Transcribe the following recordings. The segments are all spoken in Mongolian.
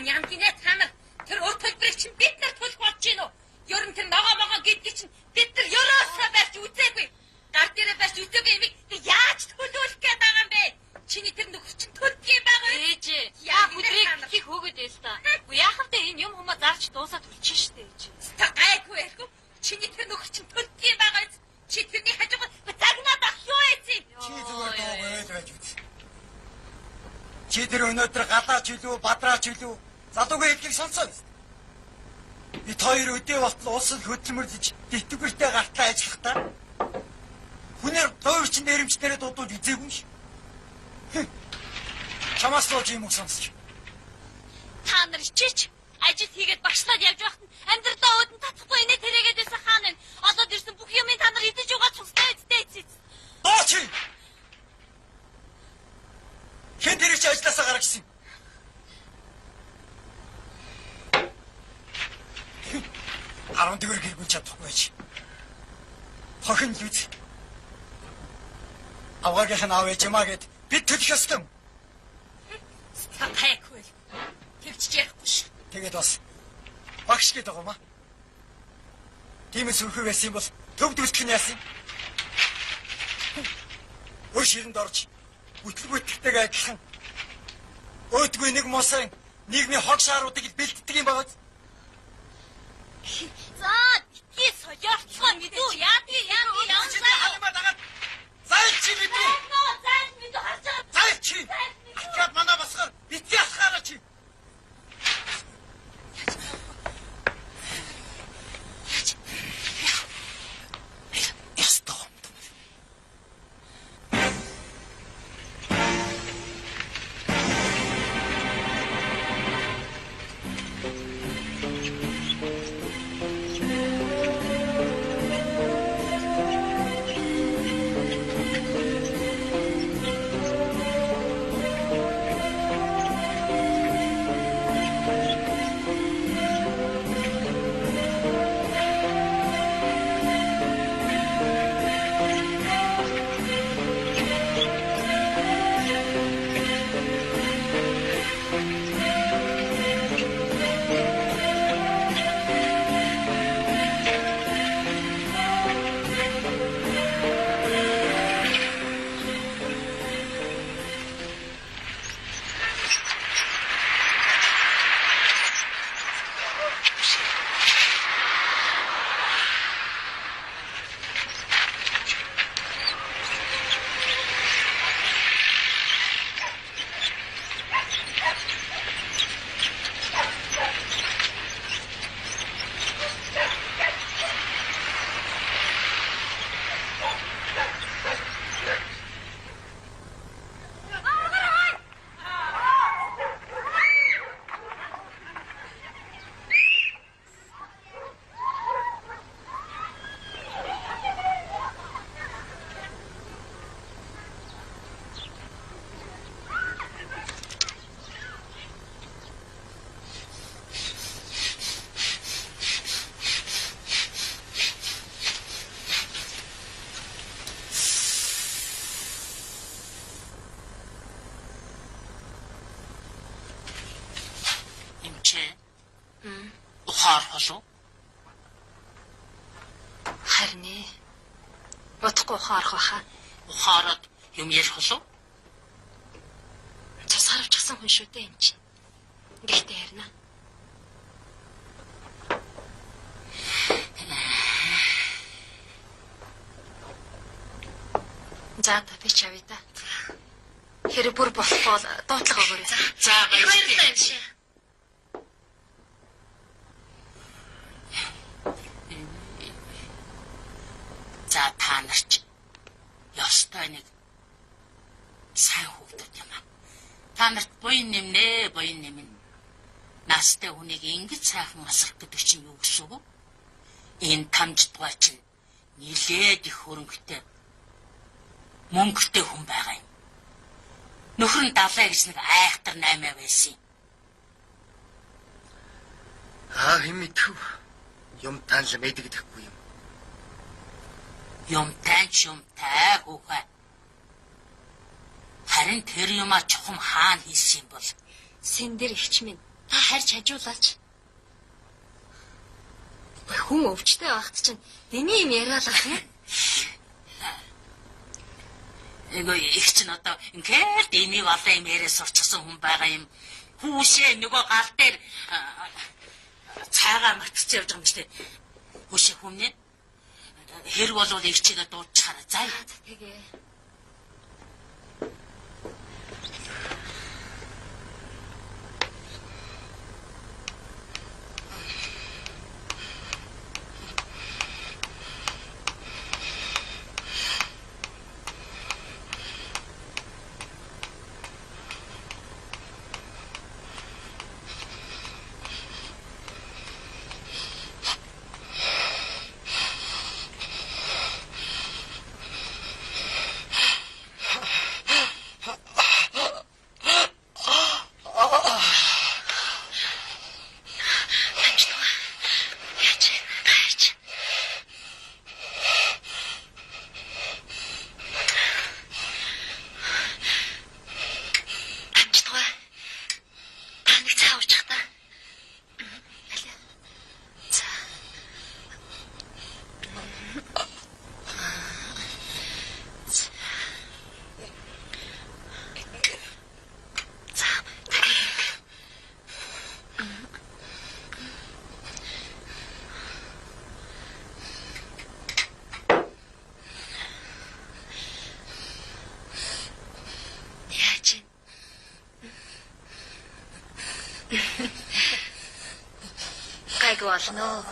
Хаан яам гинэ та нар тэр өр төлбөрийг чинь бид нар төлөх болж гин үү? Ер нь тэр ногоо гэдгийг чинь бид нар ёроосоо барьж үзээгүй. Гар дээрээ барьж үзээгүй юм яаж төлөвлөх гээд байгаа юм бэ? Чиний тэр нөхөр чинь төлдгий байгаа юм. Ээж яа бүдрийг их хөөгд ээ л та. Яахав дэ энэ юм хүмүүс зарч дуусаад үлчин штэ ээж. Та гайгүй яахгүй. Чиний тэр нөхөр чинь төлдгий байгаа юм. Чи тэрний хажуугаар загнаад ах юу эзэн? Чи зүгээр дуугүй байж үз. Чи тэр өнөөдөр галаач үлүү, бадраач үлүү, залуугийн хэлхийг сонсоо. Бид хоёр өдөө болтол улсад хөдөлмөрлөж дэвтгүүртэй гартлаа ажиллахдаа хүнээр дойрчин нэрэмчнэрээ дуудуулж үзээгүй юм шиг. Чамаас л юм уу сонсч. Та нар ичээч ажил хийгээд багшлаад явж байхад амьдралаа өөдөн татахгүй инээ тэрэгээд байсан хаан энэ. Олоод ирсэн бүх юмыг та нар идэж угаад цустай эцтэй. Дооч! Хэн тэр их ажилласаа гаргасан юм? 14 гэргүүл чадахгүй байж. Хохин л үз. Аваагийнх нь авъя жимаа гэд бид төлөх ёстой. Та гайгүй. Тэгчих ярихгүй ш. Тэгээд бас багш гээд байгаа юм аа. Тиймээс өрхөө байсан юм бол төв дүрсгэх нь яасан юм? Өө ширэнд орж бүтлгүүттэйгээ адилхан өөдгүй нэг мосоо нийгмийн хог шааруудыг бэлддэг юм байгаа. За битгий соёрцгоо мэдүү яадгийг яваа. Зай чи мэдүү. Зай мэдүү харж байгаа. Зай чи. Ахаад мандаа басгаар битгий асгаараа чи. Харин бодохгүй ухаарах байхаа. Ухаарад юм ярих болов? Цус харавчихсан хүн шүү дээ юм чинь. Гэхдээ харина. За та би чавъя да. Хэрэг бүр болохгүй бол дуудлага өгөөрэй. За баярлалаа юм шиг. За та нарч ёстой нэг сайн хүүхдүүд юм аа. Та нарт буян нэмнэ, буян нэмнэ. Настай хүнийг ингэж сайхан асрах гэдэг чинь юу гэсэн үг? Энэ тамждгаа чинь нилээд их хөрөнгөтэй мөнгөтэй хүн байгаа юм. Нөхөр нь далаа гэж нэг айхтар 8 байсан юм. Хэн мэдв? Юм танил мэддэг гэхгүй юм. Юмтай хүүхэ. Харин тэр юмаа чухам хаана хийсэн юм бол Сэн дээр ихч минь Та харж хажуулаач. Хүн өвчтэй байхад чинь дэний юм яриалах юм. Эго их ч н одоо ингээд энийг олон юм яриа сурчсан хүн байгаа юм. Хүүшээ нөгөө гал дээр цаагаар матгч явж байгаа юм шүү дээ. Хүүшээ хүмнээ хэрэг болвол ирчигээ дуудчихараа. За тэгээ. Гайг болно.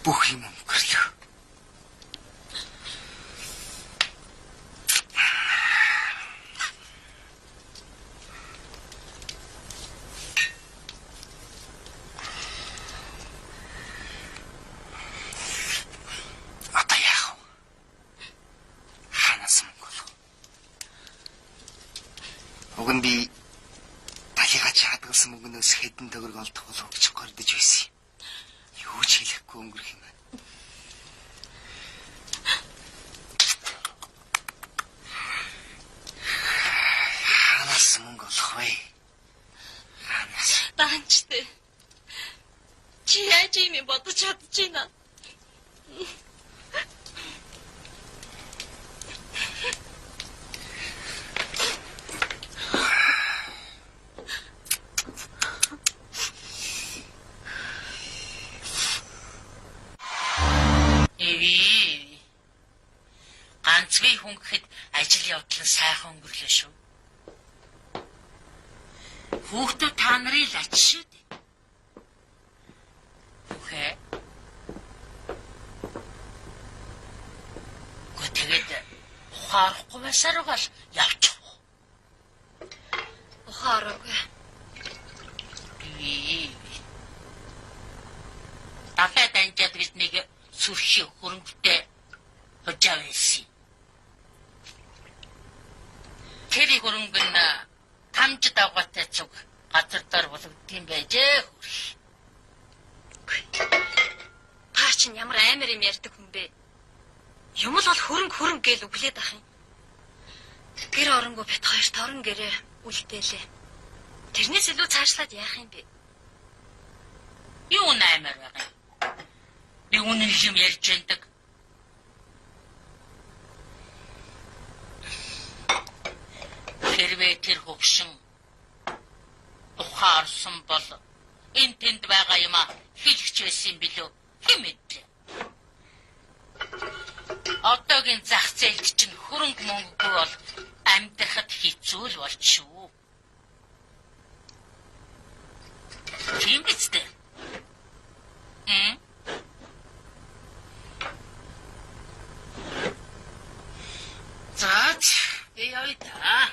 Бүх юм өнгөрлөө. Одоо яах вэ? Ханаас мөнгө. Уг нь би дахиад чадгалсан мөнгнөөс хэдэн төгрөг олдох болов гэж гордож байсан. Юу ч хэлэхгүй өнгөрөх юм байна. Ханаас мөнгө олох вэ? Ханаас. Данчтэй. Чи яаж юм бодож чадчихна? Ганцгүй хүн гэхэд ажил явдал нь сайхан өнгөрлөө шүү. Хүүхдүүд та нарын л ач шүү дээ. Үхээ. Тэгээд ухаарахгүй байсаар гал явчих. Ухаараагүй. Дахиад данжаад гэж нэг сүрши хөрөнгөтэй хожаа байсан. Тэр хөрөнгө нь тамж давгатай цуг газар дээр болгодсон байжээ. Та чинь ямар амар юм ярьдаг хүн бэ? Юм л бол хөрөнгө гээл өглээд ах юм. Гэр оронгоо бит хоёр торон гэрээ үлдээлээ. Тэрнээс илүү цаашлаад яах юм бэ? Юу наймаар байгаа юм? Би үнэн юм ярьж байдаг. Хэрвээ тэр хөвшин ухаарсан бол энэ тэнд байгаа юм а хэлж байсан билүү? Хэн мэдлээ? Одоогийн зах зээлд чинь хөрөнгө мөнгөгүй бол амьдрахад хэцүү л болчихоо. Тийм биз дээ. За, би явъя та.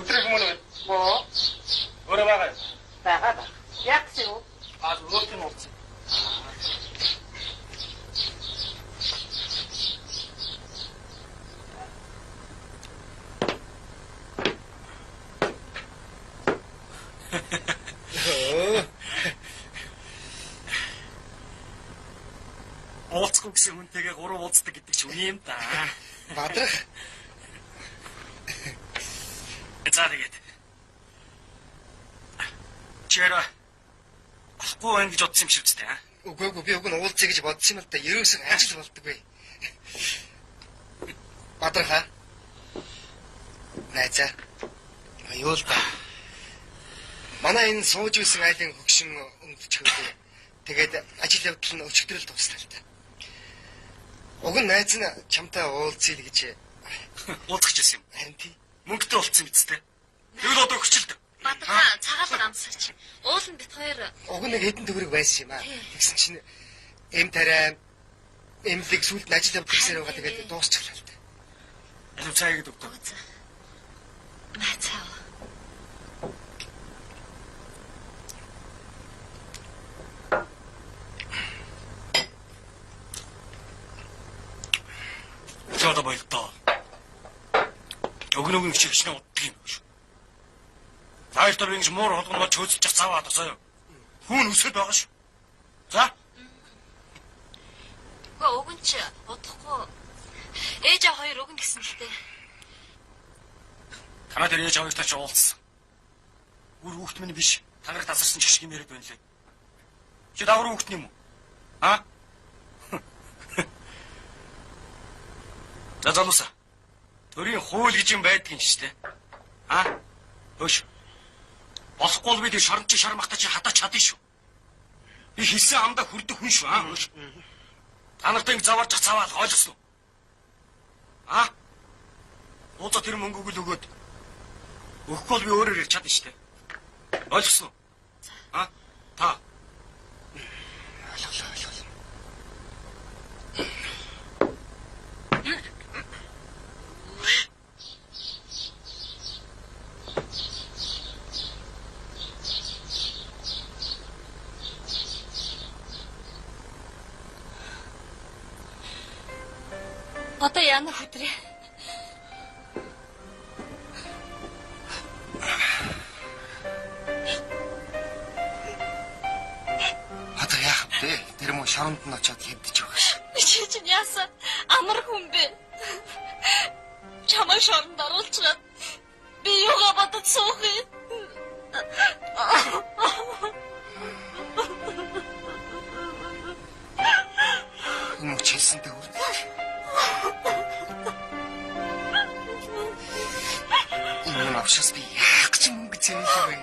Өдрийг мөн боо. Өөрөө байгаа. Байгаа. Яг зөв. Өөрт нь уулзсан. Уулзах гэсэн хүнтэйгээ гурав уулздаг гэдэг ч үний юм да. Бадрах. За тэгээд. Чэра ахгүй байх гэж бодсон юм шиг үстэй аа. Үгүй би уг нь уулзъя гэж бодсон юм л да. Ерөөсөн ажил болдог бай. Бадрах. Найзаа. Аюул да. Манай энэ сууж үйсэн айлын хөгшин өнгөч хөлөө. Тэгээд ажил явдал нь өчигдрөл дуслаа л да. Уг нь найз нь чамтай уулзъя л гэж Уулзах гэсэн юм. харин тий. Мөнгөтэй болцсон бидтэй. Тэгвэл одоо өгчлөлт. Бадраа цагаалгаар амсаач. Уулын бит хоёр Уг нь нэг хэдэн төгрөг байсан юм аа. Тэгсэн чинь эм тарай эмлэг сүлд нь ажил явдаг гэсэн байгаа тэгээд дуусчихлаа л да. Алив цаа гэдэг үг. Нацаа. Чада байлтаа. Өгнөгийн чигшнээ уддаг юм шүү. Тайлтар ингэж муур холгоноо чөөцчих цаваад асаа. Хүн өсөд байгаа шүү. За. Өгөнч удахгүй. Ээж хоёр өгнө гэсэн л дээ. Танаа дээр ээж хоёртай ч уулзсан. Үр хүүхд минь биш. Танаар тасарсан ч шиг юм яриад байна лээ. Чи давар хүүхд юм уу? Аа? За залууса. Төрийн хууль гэж юм байдгийн шүү дээ. Аа? Хөөш. Болохгүй бид шарамч шармахтаа чи хатаач чадна шүү. Би хэлсэн амдаа хүрдэх хүн шүү. Аа? Хөөш. Та нартай заваарч цаваал ойлгосон уу? Аа? Ууца тэр мөнгөг л өгөөд. Өгөхгүй би өөрөөр ярьж чадна шүү дээ. Ойлгосон уу? Аа? Та. Ойлголоо. Одоо яана хөдрөө. Одоо яах вэ? Тэр мөн шоронд нь очиод хэвдэж байгаа ш. Чи чинь яасан амар хүн бэ? Чамайг шоронд оруулчихад би юугаа бодож суух юм? Энэ чилсэнтэй үрдэ. Энэ авшаас би яах гэж мөнгө зэвэлээ вэ?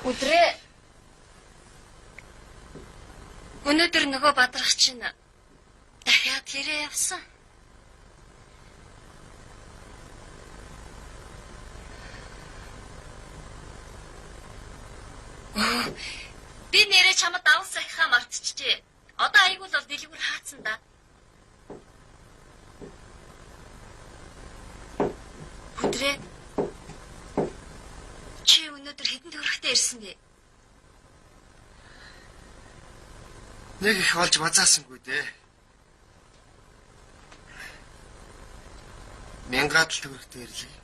Өдрөө өнөөдөр нөгөө бадрах чинь дахиад хэрэг явсан. Би нэрээ чамд даван сахихаа мартчихжээ. Одоо айгуул бол дэлгүүр хаацсан да. Өдрөө чи өнөөдөр хэдэн төгрөгтэй ирсэн бэ? Нэг их олж базаасангүй дээ. 1000 төгрөгтэй ирлээ.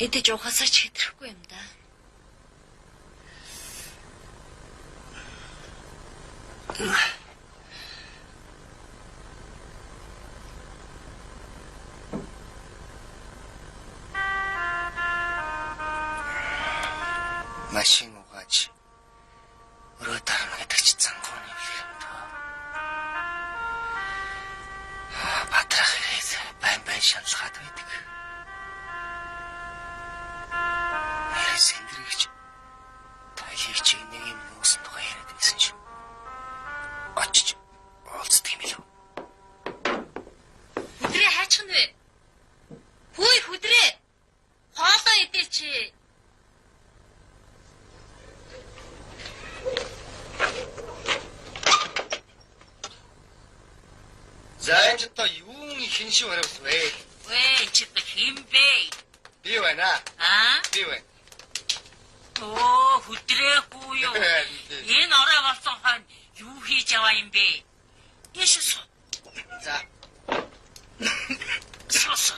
Эдэж ухасаач хэтрэхгүй юм да. Машин угааж өрөө дарна гэдэг чи цангууны юм даа. Бадрах ирээд байн шаналгаад байдаг. Сэндэрэгч тайлыг чи нэг юм нуусан тухай яриад байсан шүү. Очиж уулздаг юм билүү? Өдрөө хайчих нь вэ? Хүй хөдрөө. Хоолоо идэл чи. За энэ ч одоо юун хин шиг хариулсан вэ? Вэ чи хин бэ? Би байна. Би байна. Оо хөдрөөгүй юу? Энэ орой болсон хань юу хийж яваа юм бэ? Ишээс. За. Сос.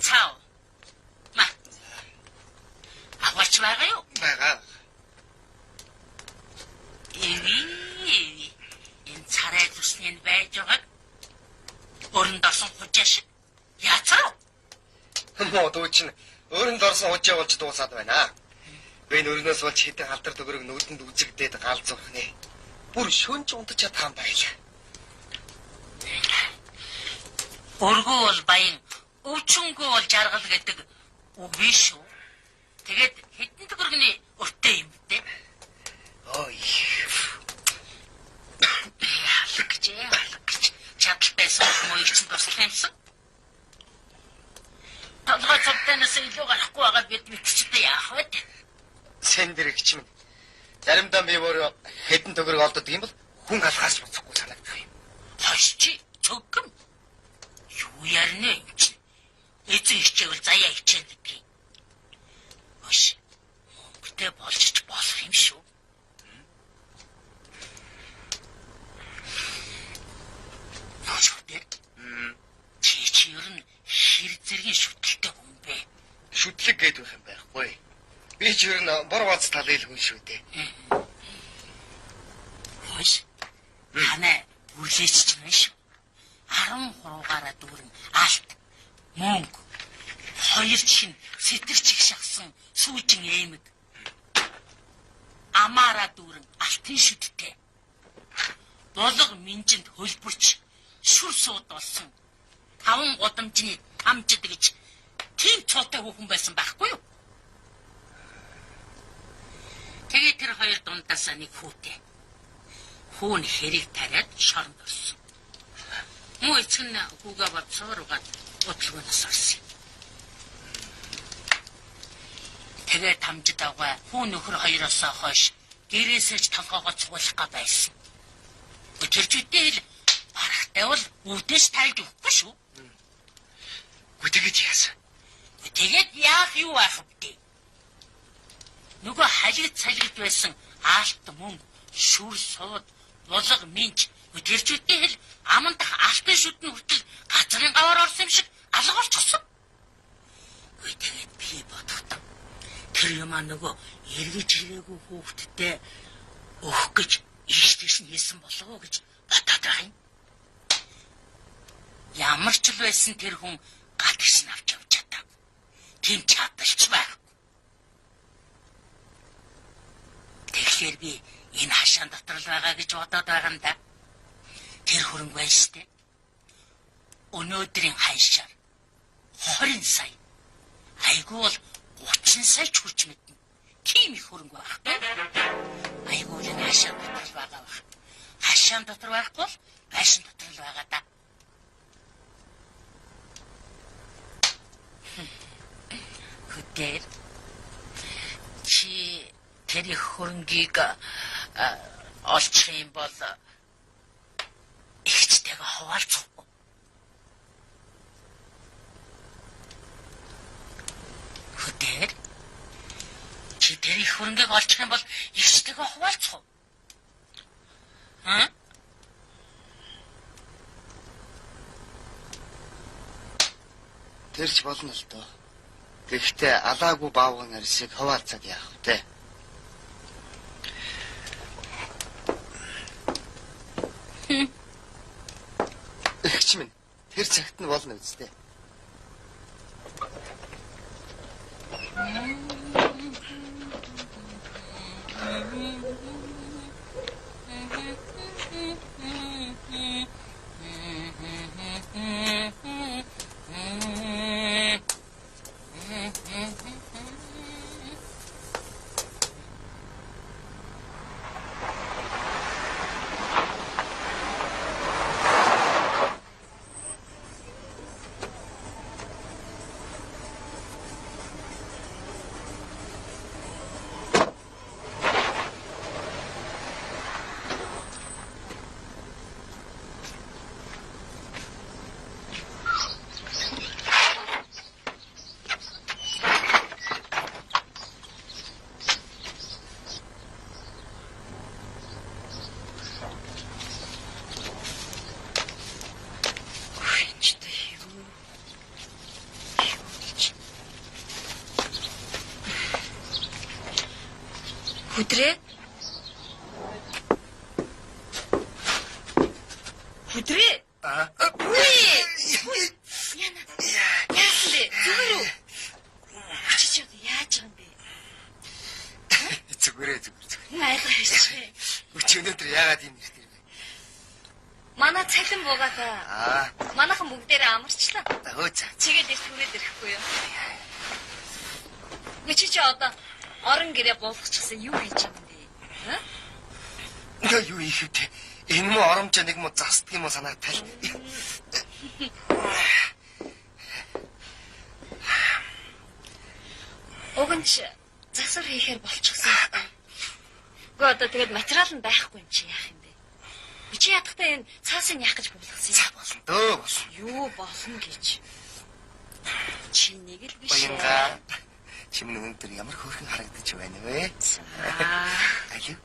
Цаа. Ма. Аваач байгаа юу? Байгаа. Энэ царай зүсний байж байгаа. Өрн дорсон хужааш. Яцаа. Муу дүүчин өөрөнд орсон хужаа болж дуусаад байна. Би нөрнөөс болж хэдэн халдар төгрөг нүдэнд үзэгдээд галзуурхнэ. Бүр шөнч унтаж чадсан байлаа. Өргөө бол баян, өвчнгөө бол жаргал гэдэг үг биш үү? Тэгээд хэдэн төгрөгний өртөө юм бэ? Ой. Алгаж. Чадaltaй суух мөйч туслах юмсан. Толгой цогтойноос илүү гарахгүй байгаа бид мэдчихтэй яах вэ? Сэндэрэгч минь. Заримдаа би өөрөө хэдэн төгрөг олддог юм бол хүн алхаас буцахгүй санагдах юм. Хошчи цоггом. Юу ярнэ юм чи? Эзэн хичээл заяа хичээн гэдэг. Хош. Мөнгөтэй болж ч болох юм шүү. Чи ер нь хэр зэргийн шүтэлтэй хүн бэ? Шүтлэг гээд байх юм байхгүй. Би ч ер нь бор бац талын хүн шүү дээ. Хош. Ханаа бүрлээч ч юм шүү. 13-аараа дүүрэн алт мөнгө 2 чин сэтэрч их шахсан сүүжин аймаг амаараа дүүрэн алтын шүттэй болго минжинд хөлбөрч шүр сууд болсон 5 гудамжны тамжид гэж тийм цоотой хүүхэн байсан байхгүй юу? Тэгээ тэр хоёр дундаас нэг хүүтэй. Хүүн хэрэг тариад шоронд орсон. Муу эцэг нь хүүгээ бодсооруугаад бодлогоноос орсон. Тэгээ тамжид авгаа хүү нөхөр хоёроосоо хойш гэрээсэж толгоогоо цугуулах байсан. Өчирчүүдээ л барахтай бол үүдээс тайлж өгөхгүй шүү. Үтэгэд яасан. Тэгээд яах юу байх вэ? Нөгөө халигд байсан аалт мөнгө, шүр сууд, булга минж өдөрчүүдээ л амандах алтын шүтэн хүртэл газрын гаваар орсон юм шиг алга болчихсон. Тэгээд би бодохтой. Тэр юмаа нөгөө эргэж ирээгүй хүүхдтэй өөх гэж ийштэйс нь хэлсэн болов уу гэж бодоод байгаа юм. Ямар ч л байсан тэр хүн гат гисэн авч явж чадав. Тим чадалч байх. Тэгэхээр би энэ хашаан дотор л байгаа гэж бодоод байгаа юм да. Тэр хөрөнгө байж тээ. өнөөдрийн ханшаар 20 сая. Айгүй бол 30 сая ч хүрч мэднэ. Тийм их хөрөнгө байх тоо. Айгүй л хашаан дотор л байгаа байх. Хашаан дотор байхгүй бол байшин дотор л байгаа да. Хөтөр чи тэр их хөрөнгийг олчих юм бол ихчтэйгээ хуваалцах. Хөтөр чи тэр их хөрөнгийг олчих юм бол ихчтэйгээ хуваалцах. Тэрч болно л доо. Гэхдээ алаагүй баавган арьсыг хаваалцаад яах вэ? Эгч минь тэр цагт нь болно үстэй. Хөдрээ? Хөдрээ? Яна. Яасан бэ? Зүгээр үү? Чи яаж байгаа юм бэ? Зүгээрээ. Айгаа хийчихээ. Өч өнөөдөр яагаад юм ирэх вэ? Манай цалин буугаад манайхан бүгдээрээ амарчлаа. Өө за. Чигээд ирэх ирэхгүй юу? Чи одоо орон гэрээ болгочихсан юу хийж байгаа юм бэ? Юу их вэ? Энэ мө оромж нэг мө застдаг юм уу санаатай л. Угэнч засвар хийхээр болчихсон. Гэхдээ одоо тэгээд материал нь байхгүй юм чи яах юм бэ? Би чи ядахтаа энэ цаасыг яах гэж буулгасан юм? Болно дөө болно. Юу болно гэж? Чи нэг л биш. Баянга. Чимэн өндөр ямар хөөрхөн харагдаж байна вэ? Алив.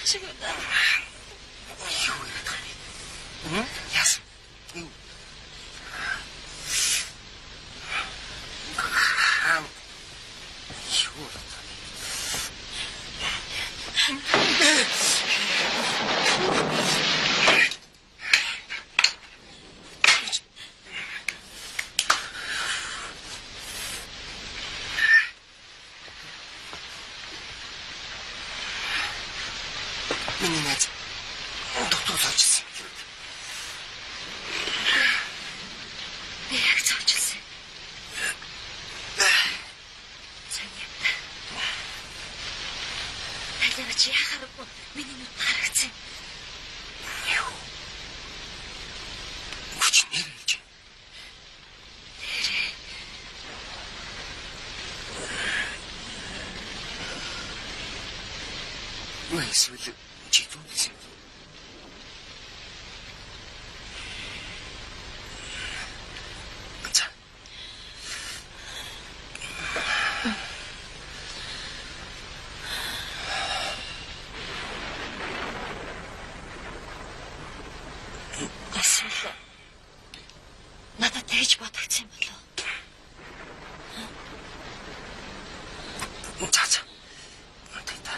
шиг байна. Юу юм? Яасан? Миний найз доктор суулжсэн. Би яг цаочилсан. Талигач яхааргүй миний нүд харагдсан. Юу? Хүч нэрнэж. Юу эсвэл читүүлсэн. Эсвэл надад тэгж бодогдсон юм болов. За. Тэта.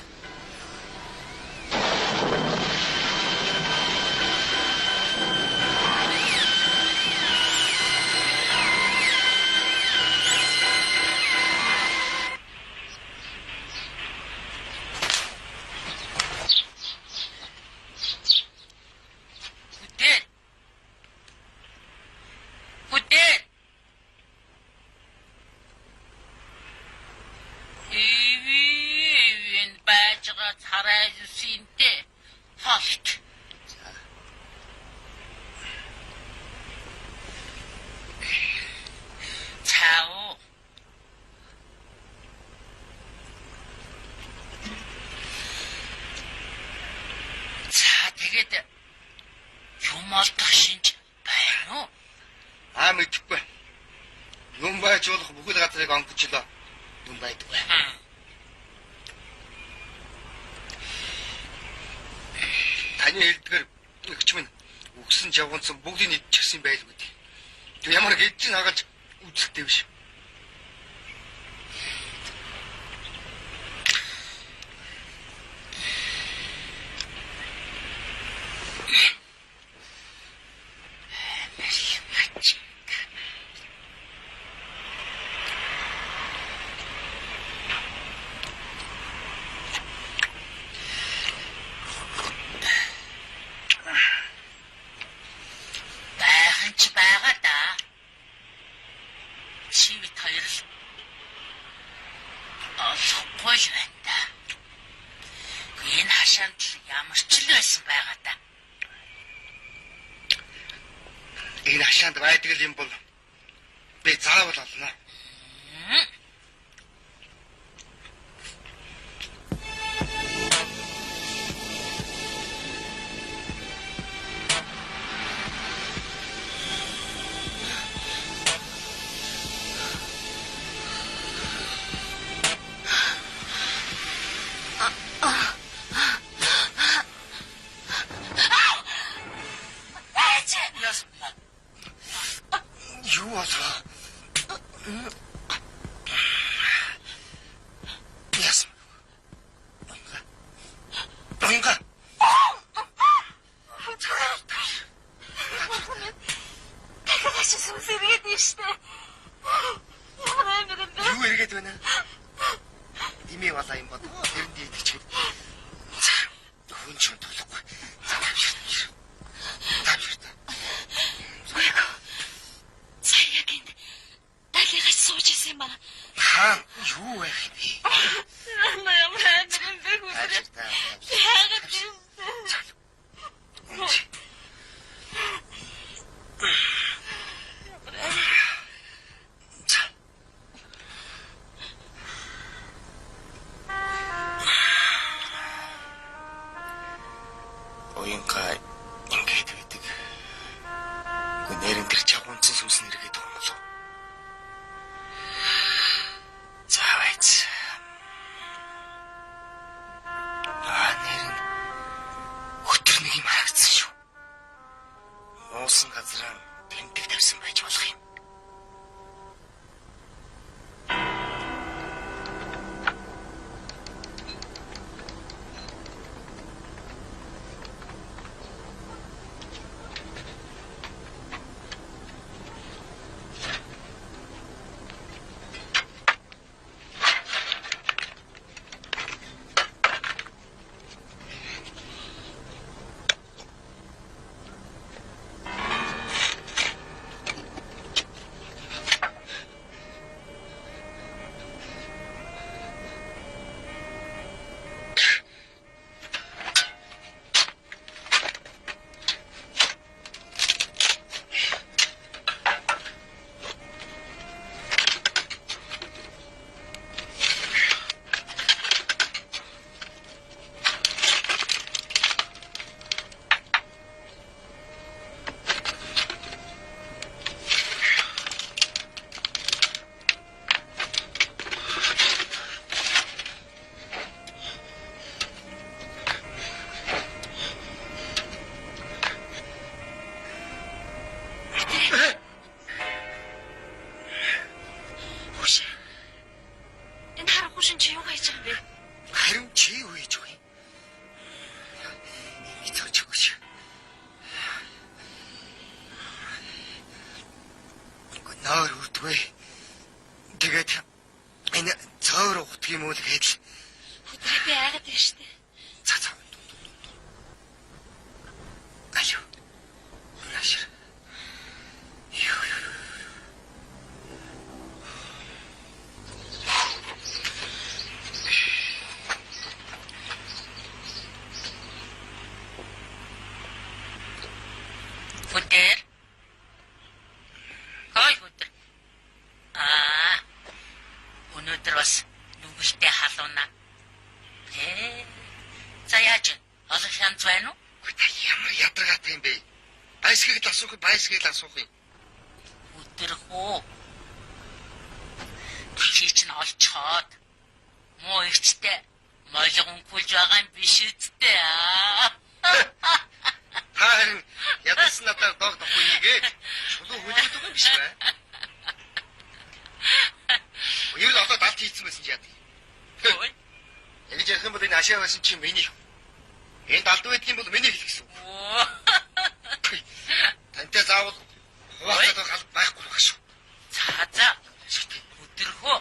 Бүдээр. Ивэн бажгаа царай зүсинтэй. Холт. Цао. Тэгээд юм олдох шинж байна уу? Мэдхгүй. Юм байж болох бүхэл газрыг онгочлоо. Юм байдгүй. Таны хэлдгээр өгч минь үгсэн жавганцсан бүгдийг идчихсэн байлгүй. Тэг ямар гэж хагалж үзэхтэй биш. байгаа да. Чивэт хоёр л олохгүй л байна да. Энэ хашаанд ямар ч л байсан байгаа да. Энэ хашаанд байдаг юм бол би заавал олно. явсан газраа тэмдэг тавьсан байж болох юм. Наар үрдвэ. Тэгээд энэ цоор утгах юм уу гэхэд Өдрөө би айгаад байна штэ. За. Аюу. Нашир. Өдөр. Өнөөдөр бас нүгэлтэй халуунаа. За яаж олон шанс байна уу? Ямар ядаргаатай юм бэ? Байсгийг л асуух, байсгийг л асуух юм. Өдөр хөө. Чи чинь олцоод муу ихтэй молгон хүлж байгаа юм биш үсттэй аа. Харин ядарсан надаар доогдохгүй нэгээд шулуу хөлөд байгаа юм биш үү? Юу л одоо далд хийцэн байсан ч яа. Ой. Ингэж ярих юм бол энэ ашаа байсан чи миний. Энэ далд байдгийн бол миний хэл гэсэн. Тантай заавал хуваацаад гал байхгүй байх шүү. За. Өдөрхөө.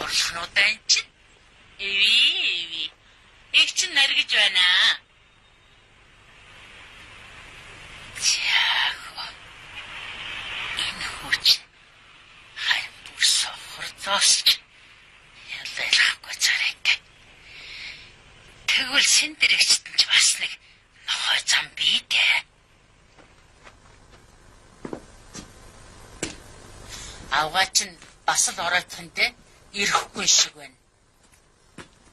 Оршнуудаа чинь. Эви. Их чинь наргиж байна. Чаа. Энэ хүч. Зоосч яллахгүй царайтай. Тэгвэл сэн дэрэгчтэн ч бас нэг нохой зам бий дээ. Авгаа чинь бас л оройтхонтэй ирэхгүй шиг байна.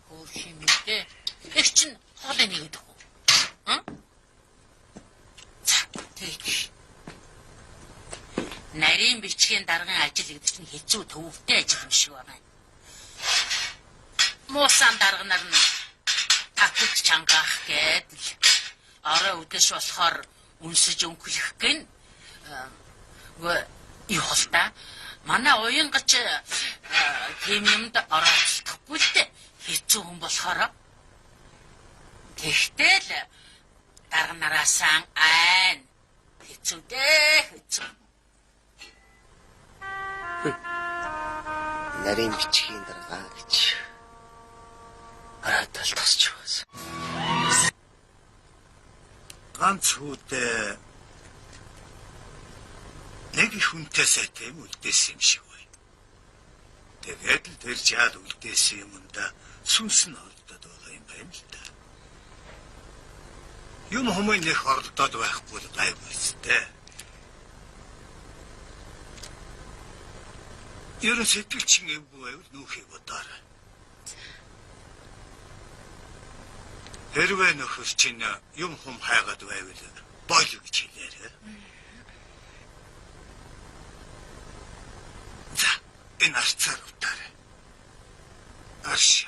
Өөр хэмнээ. Их чинь хоолой нэгэдэг үү? За, тэгэж. Нарийн бичгийн даргын ажил гэдэг чинь хэцүү төвөгтэй ажил юм шиг байна. Муусан дарганаар нь татвч чангаах гэдэл. Орой үдэш болохоор үнсэж өнгөлөх гэн. Юу холта? Манай уянгач тийм юмд орооцдохгүй л дээ. Хэцүү хүн болохоор. Тэгтэл дарганараасан айн. Хэцүү дээ, хэцүү. Нарийн бичгийн дарга гэж аратал тасч байсан. Ганц хүүдээ нэг их хүнтэй сайтай юм үлдээсэн юм шиг байна. Тэгээд л тэр жаад үлдээсэн юмда сүнс нь холдоод байгаа юм байна л да. Юм хүмүүс нэг оролдоод байхгүй гайгүй өстэй. Ерөн сэтгэл чин эвгүй байвал нүүхийг бодоорой. Хэрвээ нөхөр чинь юм хум хайгаад байвал бойло гэж хэлээрэй. За, энэ арцаар утаарай. Арш.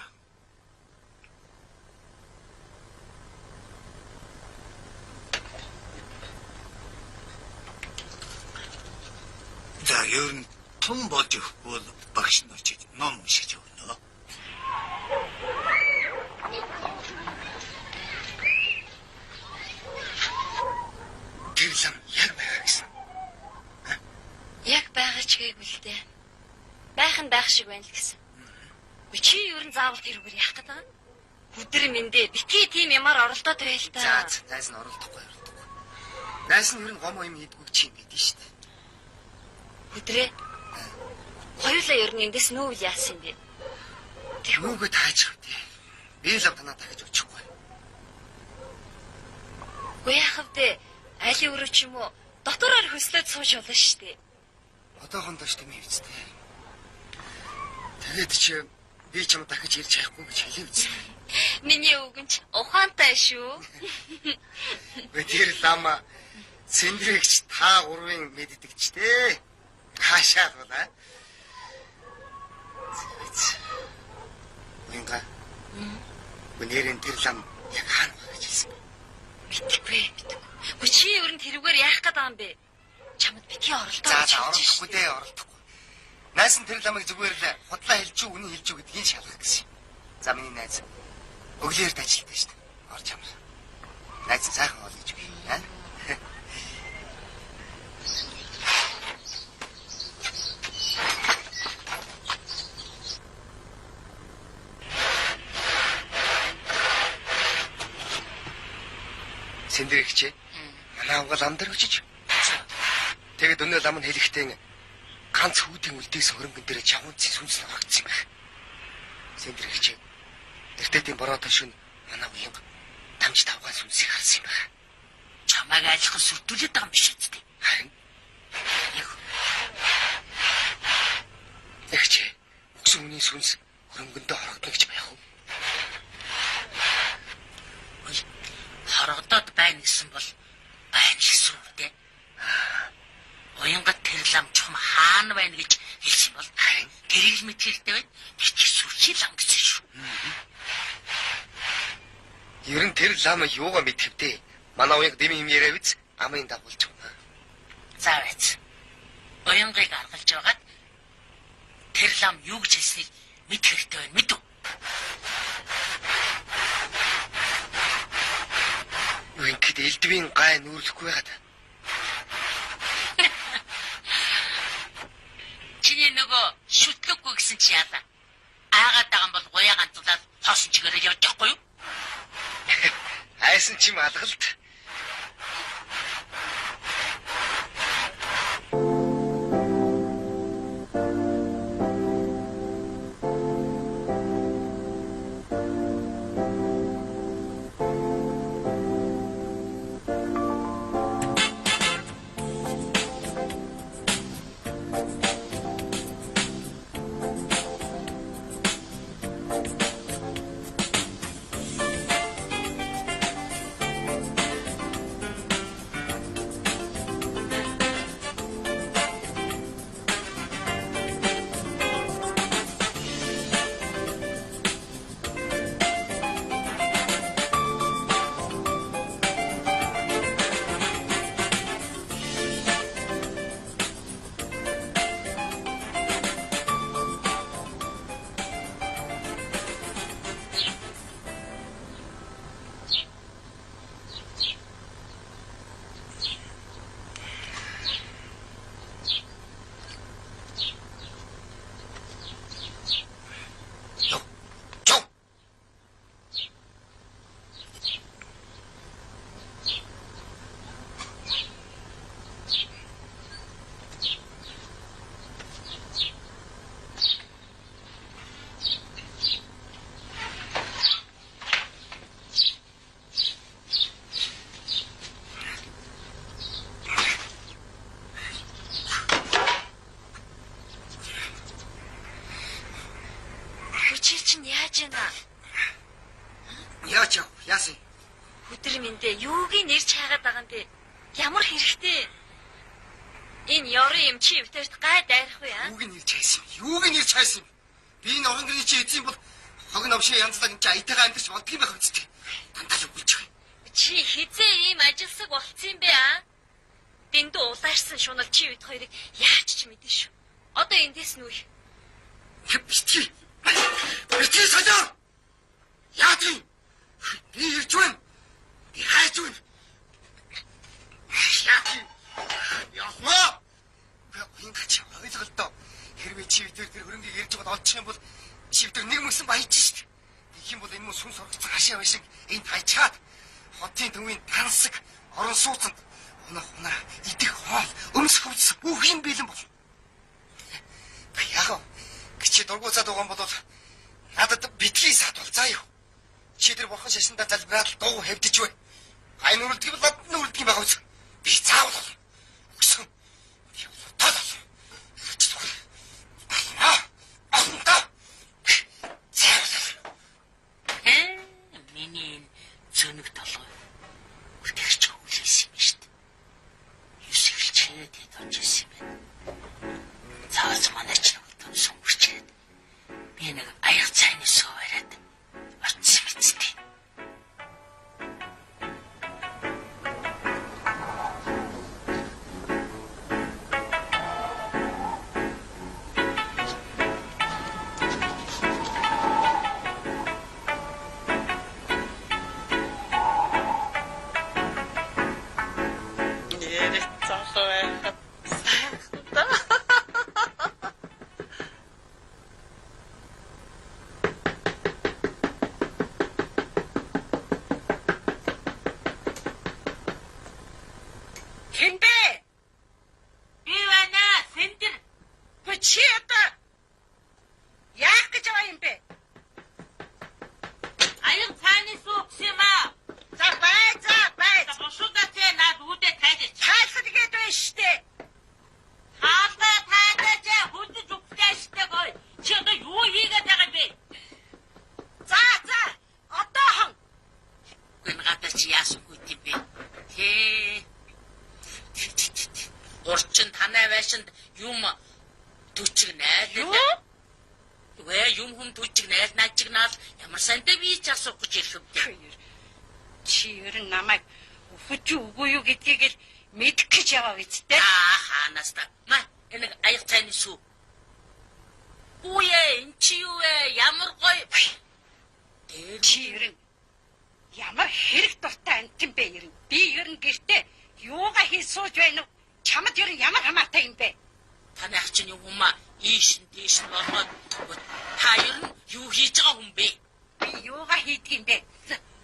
Ер нь том болж өгөхгүй бол багш нь очиж ном уншиж өгнө. Тэр лам яг байгаа гэсэн. Яг байгаа ч гээгүй л дээ. Байх нь байх шиг байна л гэсэн. Чи ер нь заавал тэрүүгээр яах гэдэг юм? Өдөр мэндэ битгий тийм ямар оролдоод байл та. За найз нь оролдохгүй. Найз нь ер нь гом юм хийдгүү чи юм гэдэг шүү дээ. Өдрөө. Хоёулаа ер нь эндээс нүүл яасан юм бэ? Түүгээ тааж өгдөө. Би л танаа дахиж очихгүй. Үгүй яах вэ? Айлын өрөө ч юм уу дотороор хөслөөд сууж болно шүү дээ. Одоохондоо ч тийм ээ үстэй. Тэгээд чи би чамд дахиж ирж хайхгүй гэж хэлээ үстэй. Миний үгэн ч ухаантай шүү. Тэр лама Сэндрэгч та гурвын мэддэгчтэй. Хаашаа бол аа. Инга. Өнөөдөр тэр лам яг хаана байгаа гэж хэлсэн. Мэдгүй. Чи ер нь тэрүүгээр яах гээд байгаа юм бэ? Чамд битгий оролдоо. За оролдохгүй дээ оролдохгүй. Найз нь тэр ламыг зүгээр л худлаа хэлж үү үнийг хэлж үү гэдгийг шалгах гэсэн. За миний найз өглөөрд ажилтдаг шүү дээ. Орж амар. Найз сайхан бол гэж би. Аа. Сэндрэгч манай авгал амдар очиж. Тэгээд өнөө лам нь хэлэхдээ ганц хүүдийн үлдээс хөрөнгөн дээр чавуунцын сүнс навагдсан байх. Сэндрэгч эртээдийн бороотой шүн манай уянг тамж тавгаан сүнсийг харсан юм байна. Чамайг айлхан сүрдүүлээд байгаа юм биш үстэй. Харин ягч өгсөн хүний сүнс хөрөнгөндөө хорогдно гэж байх уу? Хорогдоод байна гэсэн бол байна гэсэн үг дээ. Уянгад тэр лам чухам хаана байна гэж хэлсэн бол тэрийг л мэдхийхтэй байна. Бичих сүрчил лам гэсэн шүү. Ер нь тэр лам юугаа мэдхэвдээ. Манай уянг дэми юм яриа биз амын дагуулж байна. За байц. Уянгыг аргалж байгаад тэр лам юу гэж хэлснийг мэдэх хэрэгтэй байна. Мэдв. Уянгд элдвийн гай нүүрлэхгүй байгаад. Чиний нөгөө шүтлэггүй гэсэн чи яалаа. Аагаад байгаа юм бол гуяа ганцлаад хоосон чигээрээ явж явахгүй юу? Айсан чим алгалт. Яач яасан? Өдөр мэндэ юугийн нэрч хайгаад байгаа юм бэ? Ямар хэрэгтэй? Энэ ёрын юм чи өвтөрт гай дайрах уу яа? Юуг нь ирж хайсан? Юуг нь ирж хайсан? Би энэ орон гэрний чи эзэн бол хог навшиг янзлаг энэ айтайгаа амьдч боддог юм байх үстэй. Тантал өгүүлж байгаа. Чи хизээ ийм ажилсаг болцсон юм бэ аа? дэндүү улаарсан шунал чи бид хоёрыг яаж ч мэдэн шүү. Одоо эндээс нүе. Битгий. Битгий солио. Яа тийм? Би ирж байна. Би хайж байна. Яа тийм? Яа. Ингээд ойлголоо. Хэрвээ чи бид тэр хөрөнгийг ирж байгаад олчих юм бол чи бид нэг мөсөн баяж шít. Их юм бол энэ мөс сүнс оргоцсон хашаа байшиг энд хайчаад хотын төвийн тансаг орон сууцанд унаа идэх хоол өмс хөвс бүх юм бэлэн бол. Яг чи дургуцаад байгаа юм бол надад битгий сат бол заа юу. Чи тэр бурхан шашиндаа залбираад дуу хевдэж бай. Ай нүрэлдэг бол над нүрэлдэг юм байгаа үз. Би заавал өгсөн. Би тал. Миний зөнөг толгой үлдэрч хүлээс юм шүү дээ. Юусэлчээд идэж юм бэ. Цаас манай ч нэг сүмчээд би нэг аяг цайны суугаад орцсон мэт. Урчин танай байшинд юм төчг найл. Вэ юм хүм төчг найл наажигнаал ямар сандаа би ч асуух гэж ирэх юм. Чи ер нь намайг өфөж үгүй юу гэдгийг л мэдэх гэж яваа үсттэй. Хаанаас та? Маа энэ аяг цайны сүү. Үе эн чи юу вэ? Ямар гоё. Чи ер нь ямар хэрэг дуртай амт юм бэ ер нь? Би ер нь гэртээ юугаа хийж сууж байна уу? Чамд ер нь ямар хамаатай юм бэ? Таны ах чинь юм аа ийш нь тийш нь болгоод та ер нь юу хийж байгаа хүн бэ? Би юугаа хийдэг юм бэ?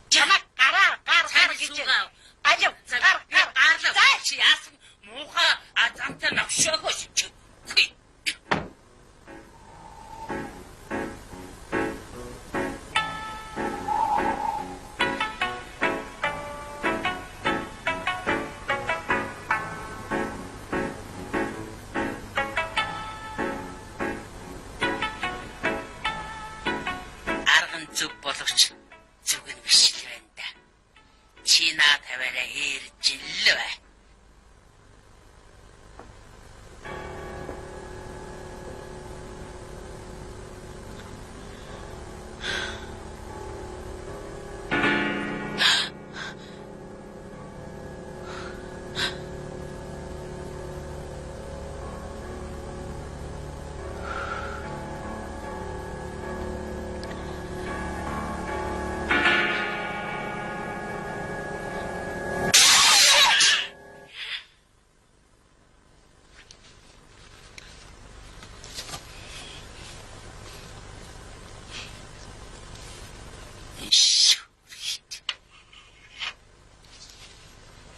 Чамаа гар гэж. Алив гарлаа. Чи яасан муухай азамтай навшоохош чи. Зүг боловч зүг нь биш л байна да. Чи наа таваараа хэрж ил бай.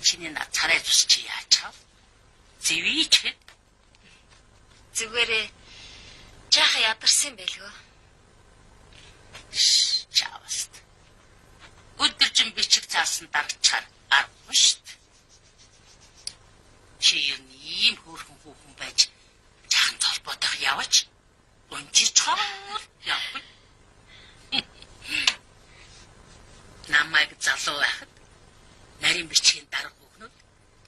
Чиний над царай зүс чи яачаа? Зэвийч. Зүгээрээ жааха ядарсан байлгүй. Чавст. Өдөржин бичиг цаасан дарагчаар аргагүй шүү дээ. Чи ийм хөөрхөн хүүхэн байж жаахан толботойх яваач. Унжиж чаавал явах. Намайг залуу байхад нарийн бичгийн дарга хүүхнүүд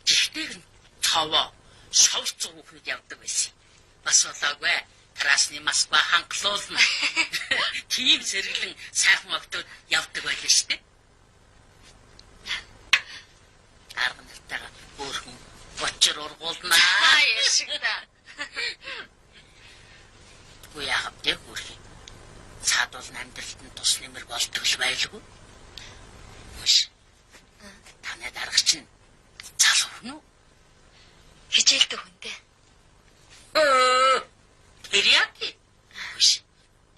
жигтэйг нь цаваа шовц хүүхнүүд явдаг байсан. Бас болоогүй Красны Москва хангалуулна. Тийм сэргэлэн сайхан октод явдаг байлаа шүү дээ. Арга нартайгаа өөрхөн боч учир ургуулнаа. Яшигта. Үгүй яах вэ хөрхи. Цаад бол амьдралд нь тус нэмэр болдог л байлгүй. Үш. Таны дарга чинь залуу хүн үү? Хичээлдэг хүнтэй. Тэр яа? Үш.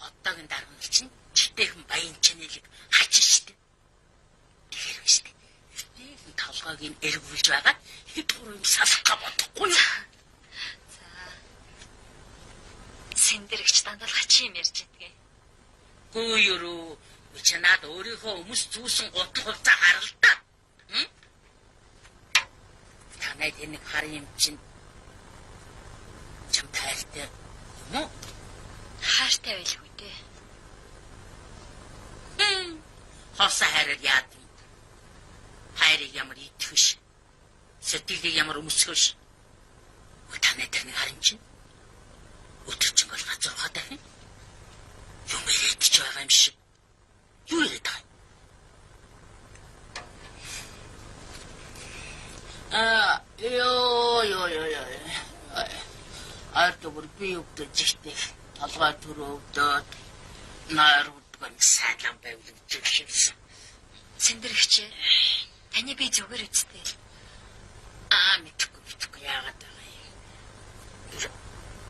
Одоогийн дарга нар чинь читэйхэн баян чанэлэг хачиж штэ. Тэгэхээр үш. Читэйхэн толгойг нь эргүүлж байгаа хэд гурван салах га бодохгүй юу? Сэндэрэгч дандаа хачи юм ярьж идгээ. Гүү юу? Чи над өөрийнхөө өмс зүүсэн гутал хувцас харал та. Танай тэнийг харын юм чинь чам тайлтай юм уу? Хаартай байлгүй дээ. Хоса хараад яад. Хайрыг ямар итгэвш. Сэтгэлийг ямар өмсгөш. Танай тэрнийг харин чинь өтөрчин бол газар ухаатай хин. Юм ирээд ч байгаа юм шиг. Юу ирээд байгаа? Ёо. Ардгөр би өгдөө жиштэй. Толгой төрөө өгдөөд нойр хөдгөн сайхан байвал зүгшсэн. Сэндэрэгч таны би зүгээр үсттэй. Мэдхгүй яагаад байгаа юм.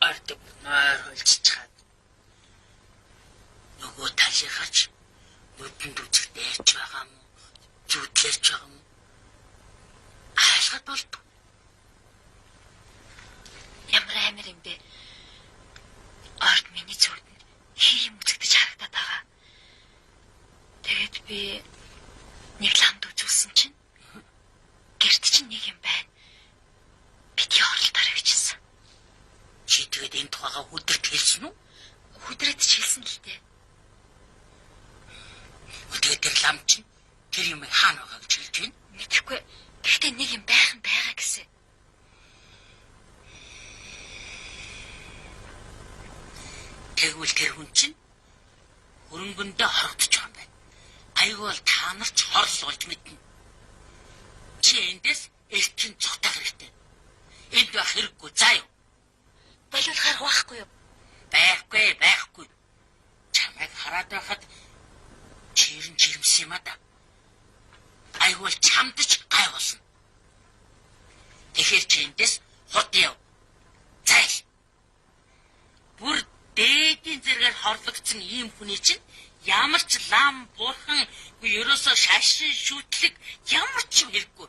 Ардгөр нойр холцчихад. Нөгөө талихач нүдэнд үзэгтэй ярьж байгаа юм. Зүудлэрч байгаа юм. Айлгад болдог. Ямар амир юм бэ? Ард миний зүуд нь хий юм үзэгдэж харагдаад байгаа. Тэгээд би нэг ламд үзүүлсэн чинь гэрт чинь нэг юм байна. Битгий оролдорой гэжсэн. Чи тэгээд энэ тухайга хүдэрт хэлсэн үү? Хүдрээд ч хэлсэн л дээ. Тэгээд тэр лам чинь тэр юм хаана байгаа гэж хэлж байна? Мэдхгүй. Гэхдээ нэг юм байгаа гэсэн. Тэгвэл тэр хүн чинь хөрөнгөндөө хорогдож байгаа юм байна. Айгүй бол та нар ч хорс болж мэднэ. Чи эндээс элчин цогтах хэрэгтэй. Энд байх хэрэггүй заа юу? Болиулахаар байхгүй юу? Байхгүй. Чамайг хараад байхад жирэмс юм а да. Айгүй бол чамдч гай болно. Тэгэхээр чи эндээс хот яв. Зайл. Бүр дээдийн зэрэгээр хорлогдсон ийм хүний чинь ямар ч лам бурхан ерөөсөө шашин шүүтлэг ямар ч юм хэрэггүй.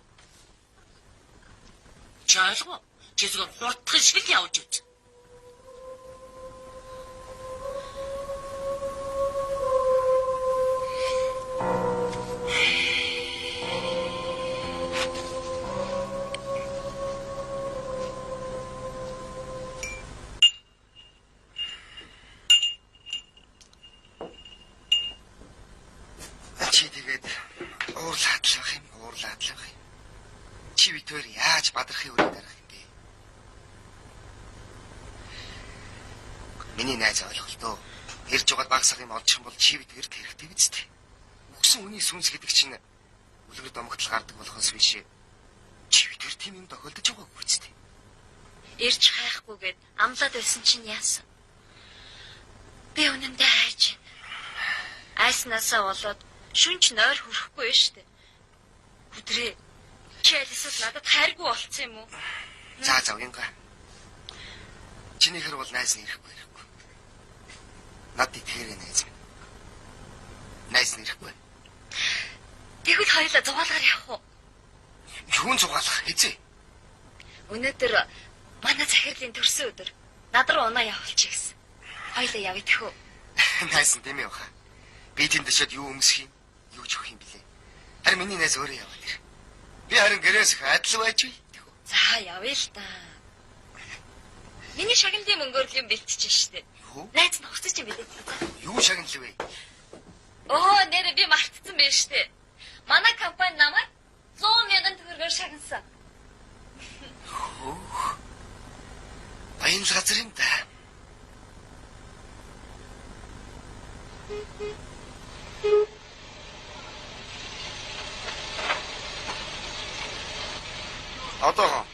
Чи ойлгоо? Чи зүгээр хурдхан шиг л явж үз. Чи битээр яаж бадрахыг өрөөд арах юм бэ? Миний найз ойлголтоо ирж угаад багсах юм олчих юм бол чи битээрт хэрэгтэй биз дээ. Өгсөн үний сүнс гэдэг чинь үлгэр домогтол гардаг болохоос биш. Чи битээр тийм юм тохиолдож байгаагүй биз дээ. Ирж хайхгүйгээд амлаад байсан чинь яасан? Би үнэндээ хайж байна. Айснаасаа болоод шүнч нойр хүрэхгүй штэ. Өдрөө чи альсаас надад хайргүй болцсон юм уу? За уянга. Чиний хэр бол найз нэрэхгүй. Над итгээрэй найз минь. Найз нэрэхгүй. Тэгвэл хоёулаа зугаалгаар явах уу? Юун зугаалах хэзээ? Өнөөдөр манай захирлын төрсөн өдөр над руу унаа явуулчих гэсэн. Хоёулаа явъя тэхүү. Найз нь тийм ээ баха. Би тэнд дэшэд юу өмсөх юм? Юу ч өгөх юм блэ? Харин миний найз өөрөө яваад ир. Би харин гэрээс их адил байж бай. За явъя л та. Миний шагналын мөнгөөр юм бэлтчихэж штэ. Юу? Найз нь хуцаж юм билээ. Юу шагнал вэ? Оо нэрээ би мартсан байж штэ. Манай компани намайг 100,000 төгрөгөөр шагнасан. Баян газар юм да. Одоо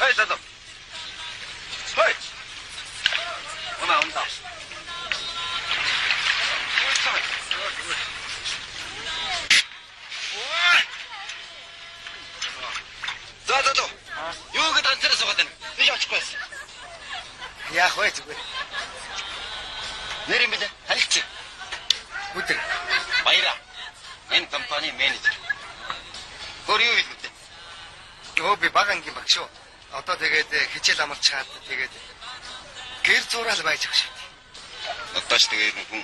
Хой залуу. Хой. Унаа. За. Юу гэдэг анцаараа суугаад байна. Би очихгүй байсан. Яах вэ зүгээр. Нэр юм бэлээ. Халич. Үгүй. Баяра. Энэ компани менежер. Өөр юу хийх вэ? Өө би багангийн баг шүү. Одоо тэгээд хичээл амлах чаад тэгээд гэр зураал байж байгаа шүү. Одоо ч тэгээд хүн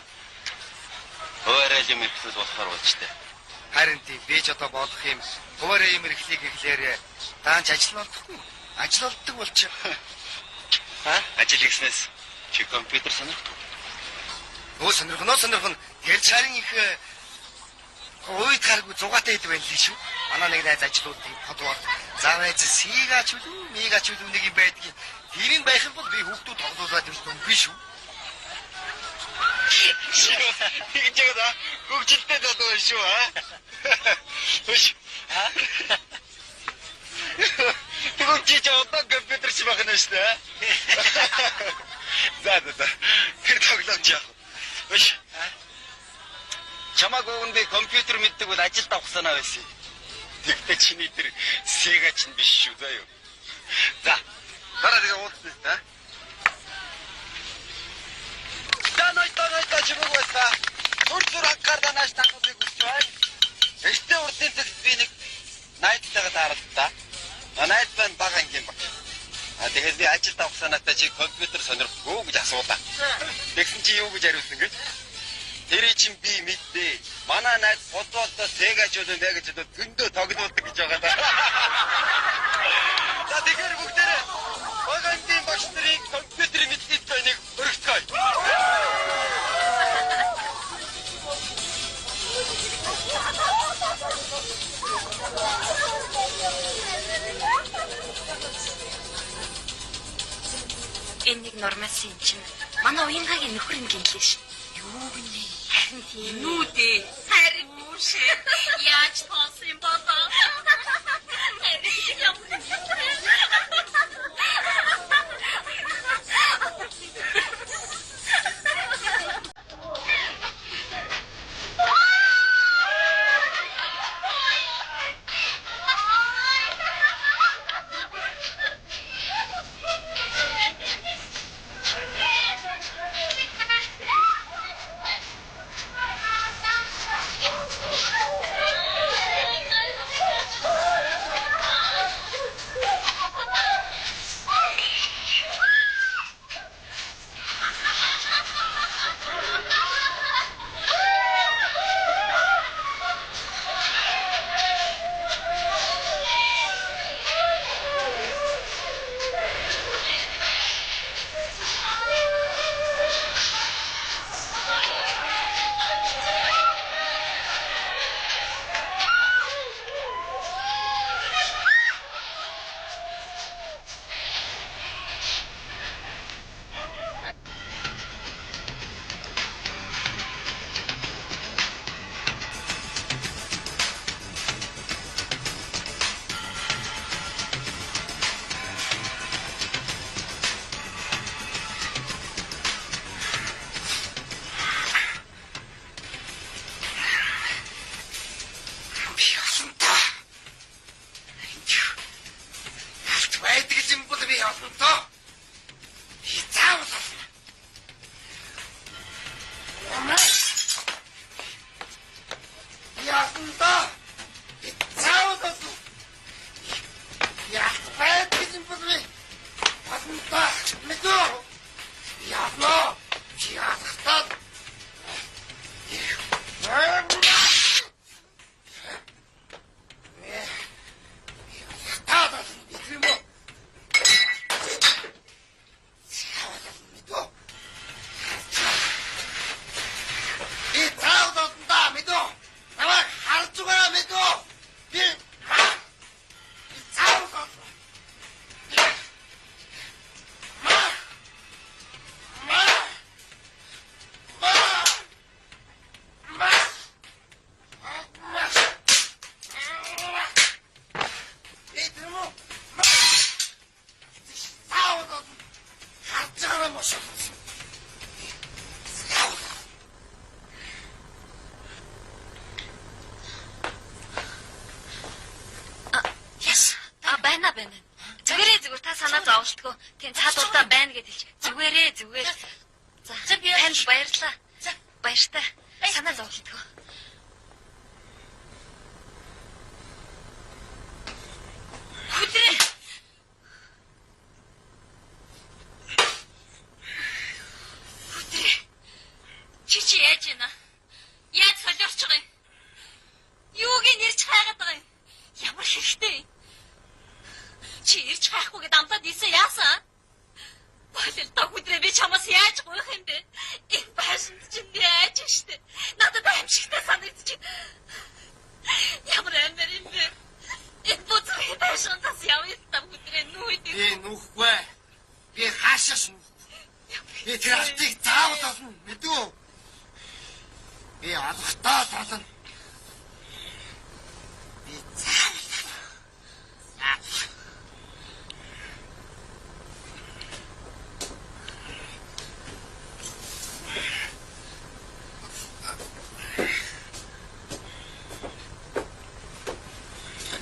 өөрөө юм ихсэл болохоор болчтой. Харин тийм би ч одоо болох юм. Өөрөө юм эрхлийг ихлээр даанч ажил болдохгүй. Ажил болдог болчих. Ажил хийснээс чи компьютер сонирхдаг. Өө сонирхно. Тэр цаарын их ууйд гаргүй зугаатай идэв байл шүү. Манай нэг найз ажлуудыг бодвол заавал сигач үлээ, мигач үлээ нэг юм байдгийг. Тэрийг байх юм бол би хүүхдүүд тоглуулаад юм биш үү? Тэгж яагаад хөгжилтэй дадаа шүү Хөш. Тэгвэл чи ч одоо компьютер чи байх нь шүү дээ. За. Тэр тоглоомч яах вэ? Хөш. Чамаг өгөн би компьютер мэддэг бол ажилд авах санаа байсан. Тэгтээ чиний тэр сигач нь биш шүү заа юу. За. Дараа тэгээ уулзъя. Та чимэг байсан. Зүр анхаарда нааш тахыг хүсэж байна. Эстэ урдын төгс би нэг найзтайгаа тааралдаа. Найз байна бага ангийн баг. Тэгэхээр би ажилд авах санаатай чи компьютер сонирхгүй гэж асуулаа. Тэгсэн чи юу гэж хариулсан гэж? Тэр чинь би мэдээ. Манай найз бодволтой Сегаж болоо гэж зөндөө тоглоулдаг гэж байгаа даа. За тэгэхээр бүгдээрээ бага ангийн багш нарыг компьютер мэддэг байныг өргөцгөөе. Энэ нэг нормалсын чинь манай уянгагийн нөхөр юм гинлээ ш. Юу гинэ? Харин тийм нүдээ. Харин үүш. Яаж тоосон юм боо? Харин юм. байна. Зүгээр та санаа зовлтгоо. Тийм цаадуудаа байна гэж хэлж. Зүгээр. За танд баярлалаа. За баяртай. Санаа зовлтгоо. Хүдрээ. Чи яаж ийна? Яаж солиорч байгаа юм? Юуг нэрч хайгаад байгаа юм? Ямар хэрэгтэй юм? Чи ирж хайхгүй гэд амтад ийсэн яасан? Болол та хүдрээ би чамаас яаж гуйх юм бэ? Энэ байшинд чинь яаж штэ? Надад аимшигтай санагдчих. Ямар амир юм бэ? Энэ бүзгүй байшиндас явъя та хүдрээ нүүдэг. Би нүүхгүй. Би хаашаас нүүхгүй. Би тэр алтыг заавал олно мэдүү? Би алгатаа болно. Би заавал.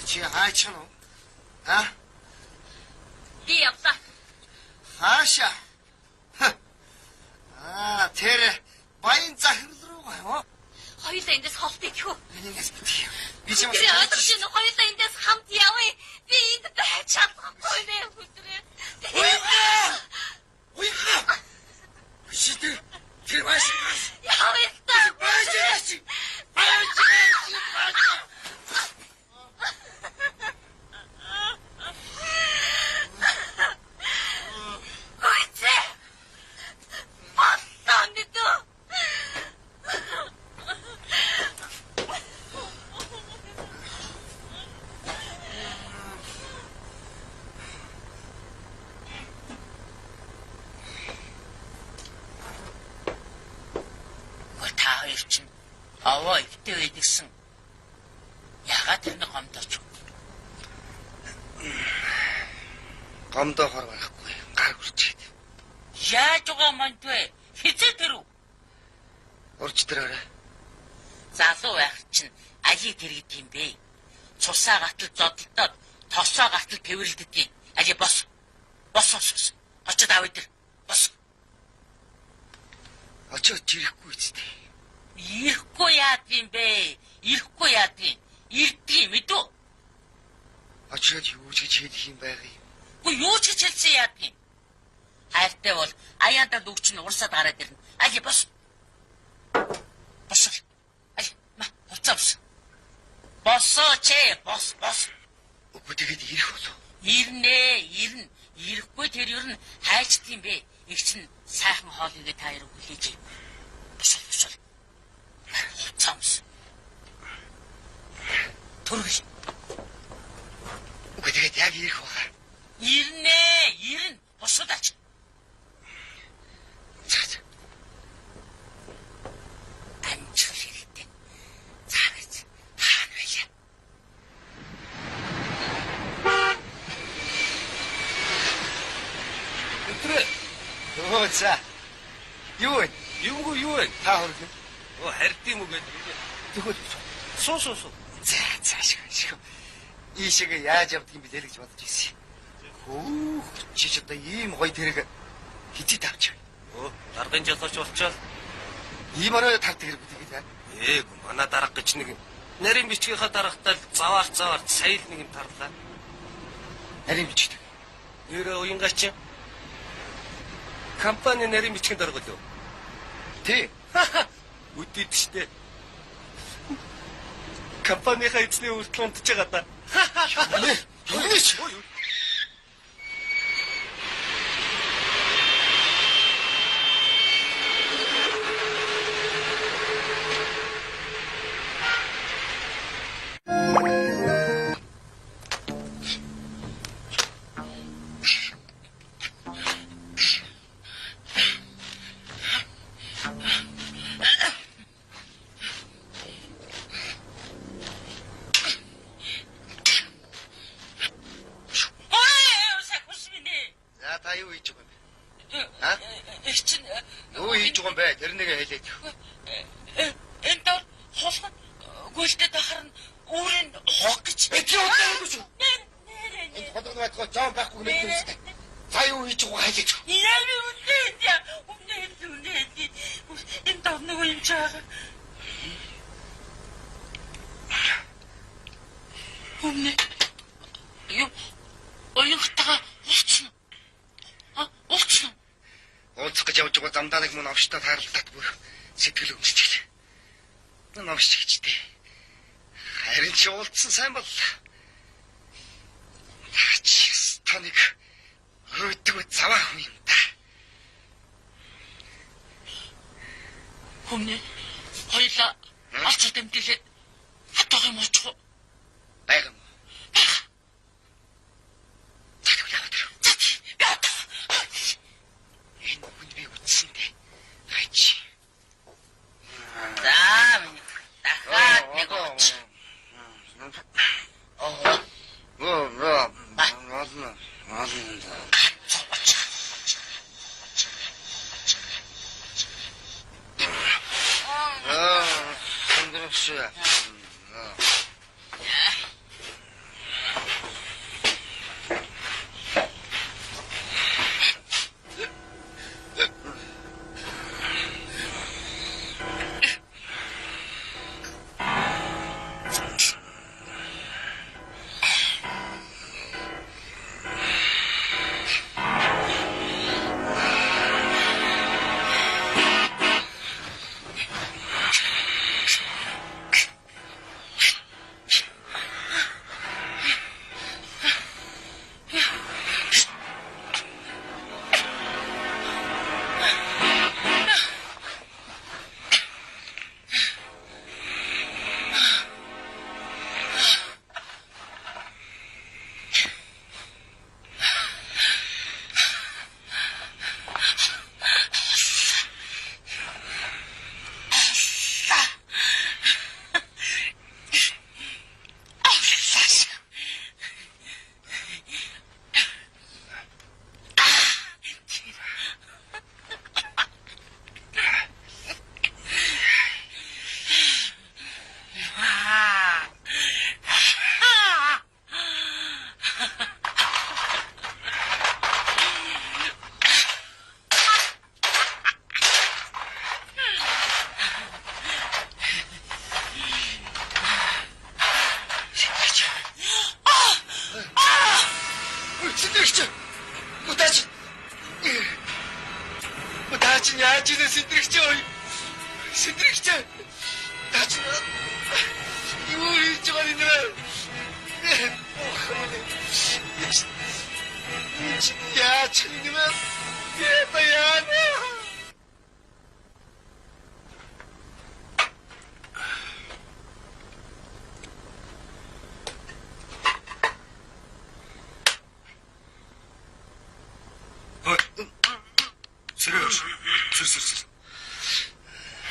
Чи хаач нь? Би явлаа. Хаашаа? Тэр баян захирал руу гоо. Хоёулаа эндээс холт идэхүү. Энийгээс битгий. Би ч юм Би одооч нь хоёулаа эндээс хамт явъя. Би энд байж чадахгүй нэ хүдрээ. Ой. Шидэ. Тэр машинаас Явъя та. баяж. Гойцээ. Баттан дэ. Та хоёр чинь аваа өвтэй байдгсан. Ягаад тэр нэг гомдооч? Гомдоо хор байхгүй. Гар хүрчээд. Яаж байгаа манд вэ? Хизээ тэрв? Урж дээрээ. Залуу байх чинь алийг тэргэд юм бэ? Цусаа гатал зодолдоод тосоо гатал тэрвэрлдэд юм. Али бос. Очоод авъя тэр. Бос. Очоод ирэхгүй үстэй. Ирэхгүй яад юм бэ? Ирэхгүй яад юм? Ирдгий мэдүү? Очоод юу ч гэж хэлэх юм байг юм. Үгүй юу ч гэж хэлсэн яад юм? Хайртай бол аяандаа дүүч нь урсаад гараад ирнэ. Али бос. Али хуцаа бос. Босооч бос. Үгүй тэгээд ирэх болов. Ирнэ. Ирэхгүй тэр ер нь хайчт юм бэ? Их чинь сайхан хоолойг та хоёр хүлээж. Бос. Хуцаа бос. Төргөл. Үгүй тэгээд яг ирэх байгаа. Ирнэ. Босоод ач. За. Амжил хэрэгтэй. Цаагаач. Хаана байлаа? Өтрөө. За. Юу вэ? Юу вэ? Та хөргөн. Хард юм уу гэдэг. Тэгвэл Суу. За шиг. Ийшээгээ яаж явдаг юм бэ гэж бодож ирсэн. Хөө чи ч одоо ийм гоё тэрэг хизээ тавч. Даргын жолооч болчоод Ийм орой тавдаг хэрэг гэдэг юм. Манай дарга гэж нэг нарийн бичгийнхаа дарагтаа заваар сая л нэг юм тарлаа. Нарийн бичдэг. Нэрээ уянгач. Компани нарийн бичгийн дарга лөө. Тий. Үдээд штэ. Компанийнхаа эзний үртэл унтж байгаа да. Юу ч. Юу хийж байгаа юм бэ? Тэр нэгэ хэлээд. Энэ дор хулгай гүйлтэд ахарна өөрийн хог гэж. Эцэг удаа юу? толгой байтгаа жоо байхгүй мэдээ. За юу хийж байгаа хайлаач. Яагаад үнэ. Энэ дор нэг юм чаага. Үнэ. Юу? Оюутгаа ууцна. Ууцна. Ууцх гэж явж байгаа замдаа нэг мөн авштай тааралдаад бүр сэтгэл өмсчихлээ. Намш чигчтэй. Харин ч уулзсан сайн боллоо. Ачис таныг өөдгөө заваа хүн юм да. Өмнө хоёлаа алцаа дэмтэлээд хатаг юм очих. Байга. Цаг яваад ирв. Энэ хүн би үтсэн дээ. Хайч. За минь дахиад нэг оч.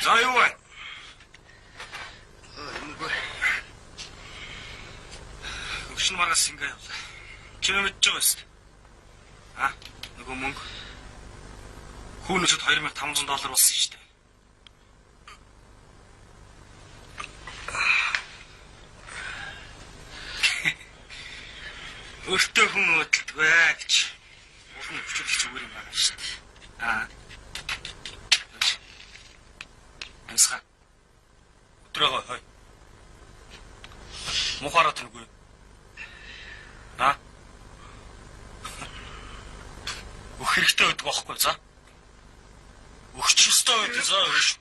За юу вэ? Өгшин маргаас ингээ явлаа. Чи мэдж байгаа юм. А? Нөгөө мөнгө. Хүүнээсэд $2500 болсон шүү дээ. Өөртөө хүн өдөлтгүй гэж. Уурын өвчөлөх зүгээр юм байна шүү дээ. А. Амсгаа. Өдрөөгөө хой. Мухаараа тэргүй. А? Өх хэрэгтэй байдаг байхгүй за? Өгч өстой байдаг за өш.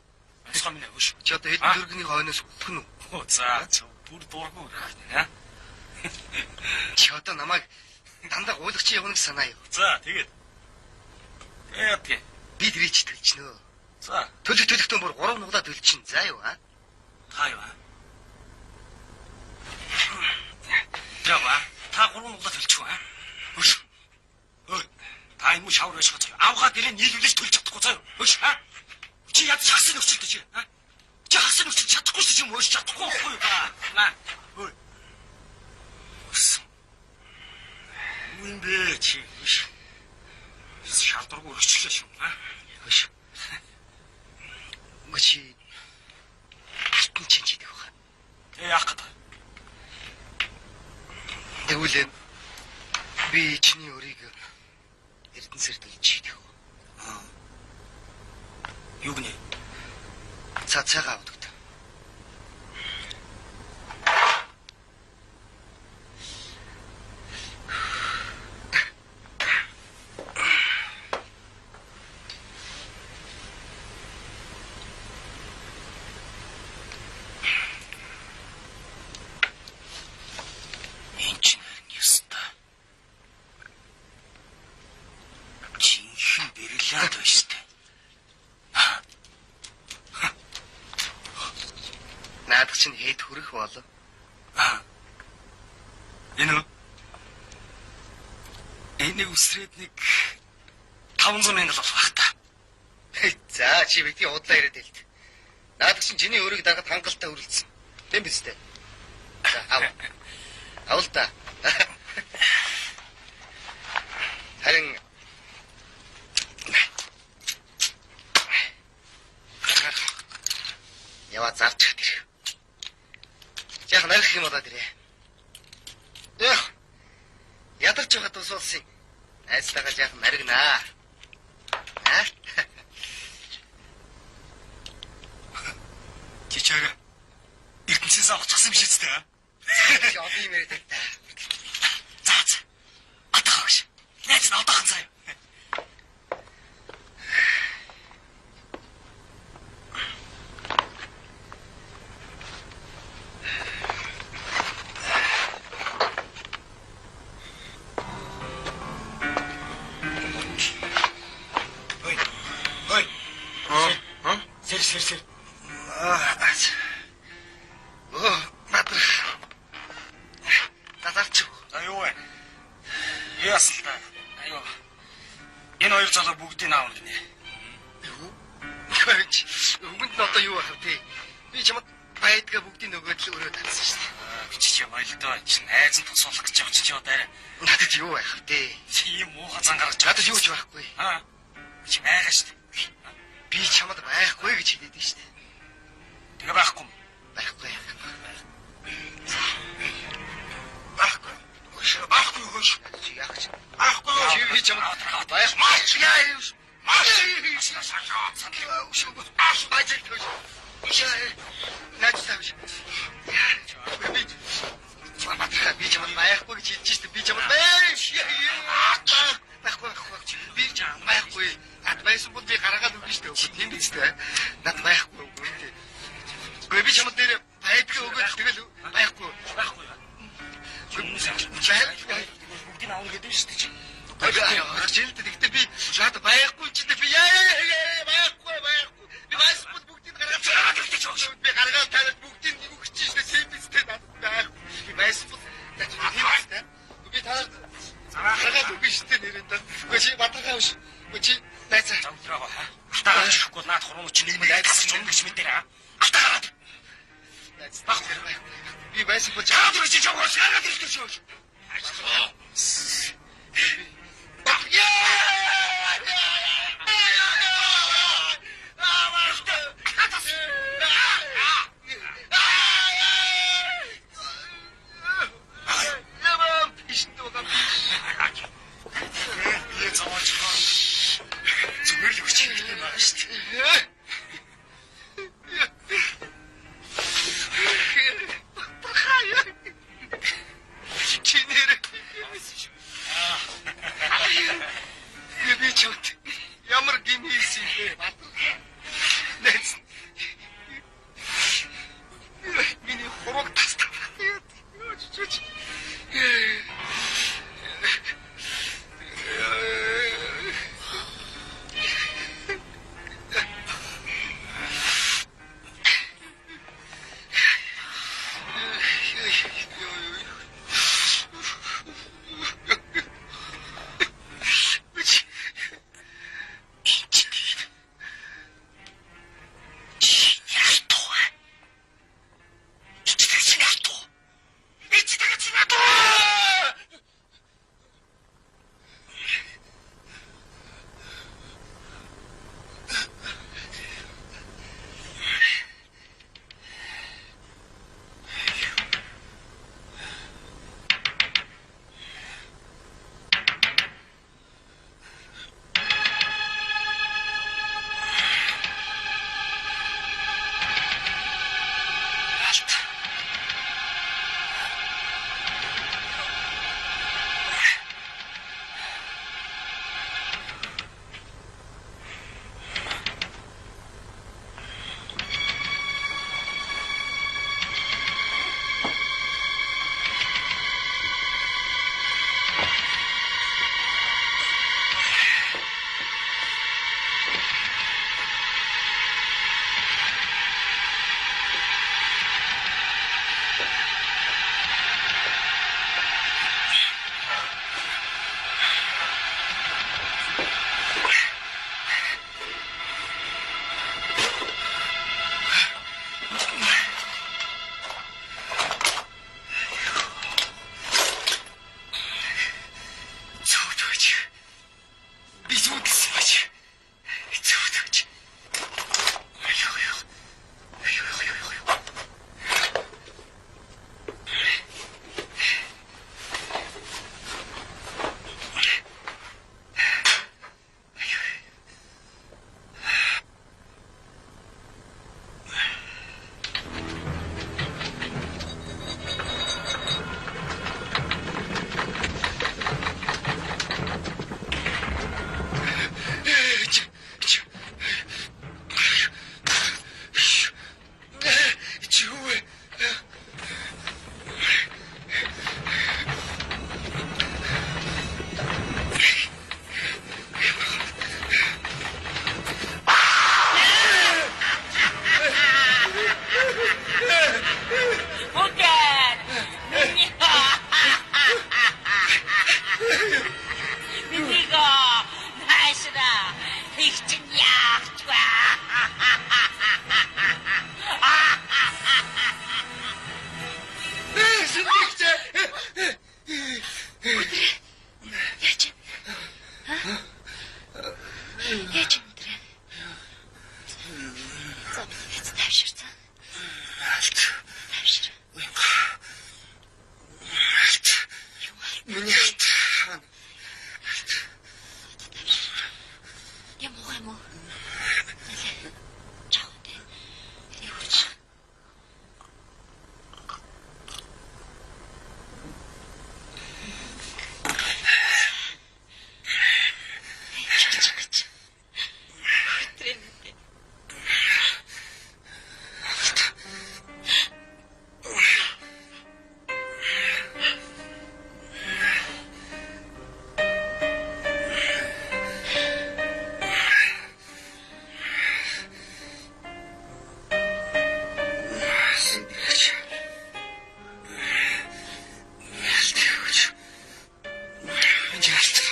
Амсгаа минь өш. Чи одоо хэдэн дөргөний хойноос өгөх нь үү? За бүр дургу аа. Чи одоо намайг дандаа гуйлагч явна гэж санаа юу? За тэгээд. Яатгэ. Би тэрийг ч төлчихнө. За төлөхдөө бүр 3 нуглаа төлчихнэ. За юу аа? Та юу аа? Ява, та 3 нуглаа төлчих үү аа? Өш. Та юм шавар байж байгаа. Авгаад ирээ нийлүүлж төлж чадахгүй заа юу? Өш аа? Чи яд хасан өчөлтэй чи аа? Чи хасан өчөж чадахгүй ч юм өш чадахгүй байхгүй юу ба? На. Ой. Мөн бэ чи өш. Шалдургүй өччлээ шүү аа? Өш. Мөчи хитэн чинчидэг баха. Яах гээд. Тэгвэл Би чиний өрийг Эрдэнэсээр дүүлчихийдэх. Юу гэнэ? Цацаага авдаг. Наадах чинь хэд хүрэх болов? Энэ үү? Энийг үсрээд нэг 500 мянга л болох та. За чи битгий удлаа ирээд хэлт. Наадах чинь чиний өрийг дагад хангалттай үргэлжсэн. Тэм биз дээ. За ав. Авал та. Харин ява зарчих тэр. Яах нарих юм болоод ирээ. Ядарч байгаа тус улсын айцтайгаа яах наригнаа. Чичээр Эрдэнэсээс авчихсан биш үстэй. Чи одоо юм яриад та. За. Атгахш. Найз нь одоохон заяа. Сэр. Матр. Татарч. Аюу вэ? Яс та. Аюу. Энэ хоёр залуу бүгдийг аавна гинэ. Юу? Өмнө нь одоо юу байх вэ? Би чамд байдгаа бүгдийг нөгөөд л өрөө татсан шүү дээ. Би чи баялдаа чи найз нь тусуулах гэж явчих чи одоо арай. Надад юу байх вэ? Чи муухай зан гаргаж Надад юу ч байхгүй. Чи байгаа шүү дээ. Би чамд байхгүй гэж хэлээд байна шүү дээ. Тэгээ байхгүй. Байхгүй. Байхгүй. Чи яах гэж? Байхгүй. Чи чамд байх. Би чамд байхгүй гэж хэлж шүү дээ. Би чамд байхгүй. Над байсан бол би гаргаад өгнө шүү дээ. Тийм биз дээ. Над байхгүй үгүй. Би чамд дээр байдгаа өгөөд тэгэл байхгүй. Бүгдийг аавна гэдэг шүү дээ чи. Жилд тэгтээ би над байхгүй ч дээ би байхгүй. Би байсан бүгдийг гаргаад би гаргаад тавиад бүгдийг өгч шүү дээ. Тийм биз дээ. Над байхгүй. Би байсан бол би танад гаргаад өгнө шүү дээ нэрээ та. Үгүй чи батаргаа биш. Үгүй чи найзаа. Замтраа хаа. Алтаа чихгүй наад хуруу чи нэг найзаас ч өнгөж мэдээр аа. Алтаа. Баг би байсан бол чаад чи жоо шараад ирсэн шүү. Ямар гимээс юм бэ? Нэс. Миний хурог тастаа.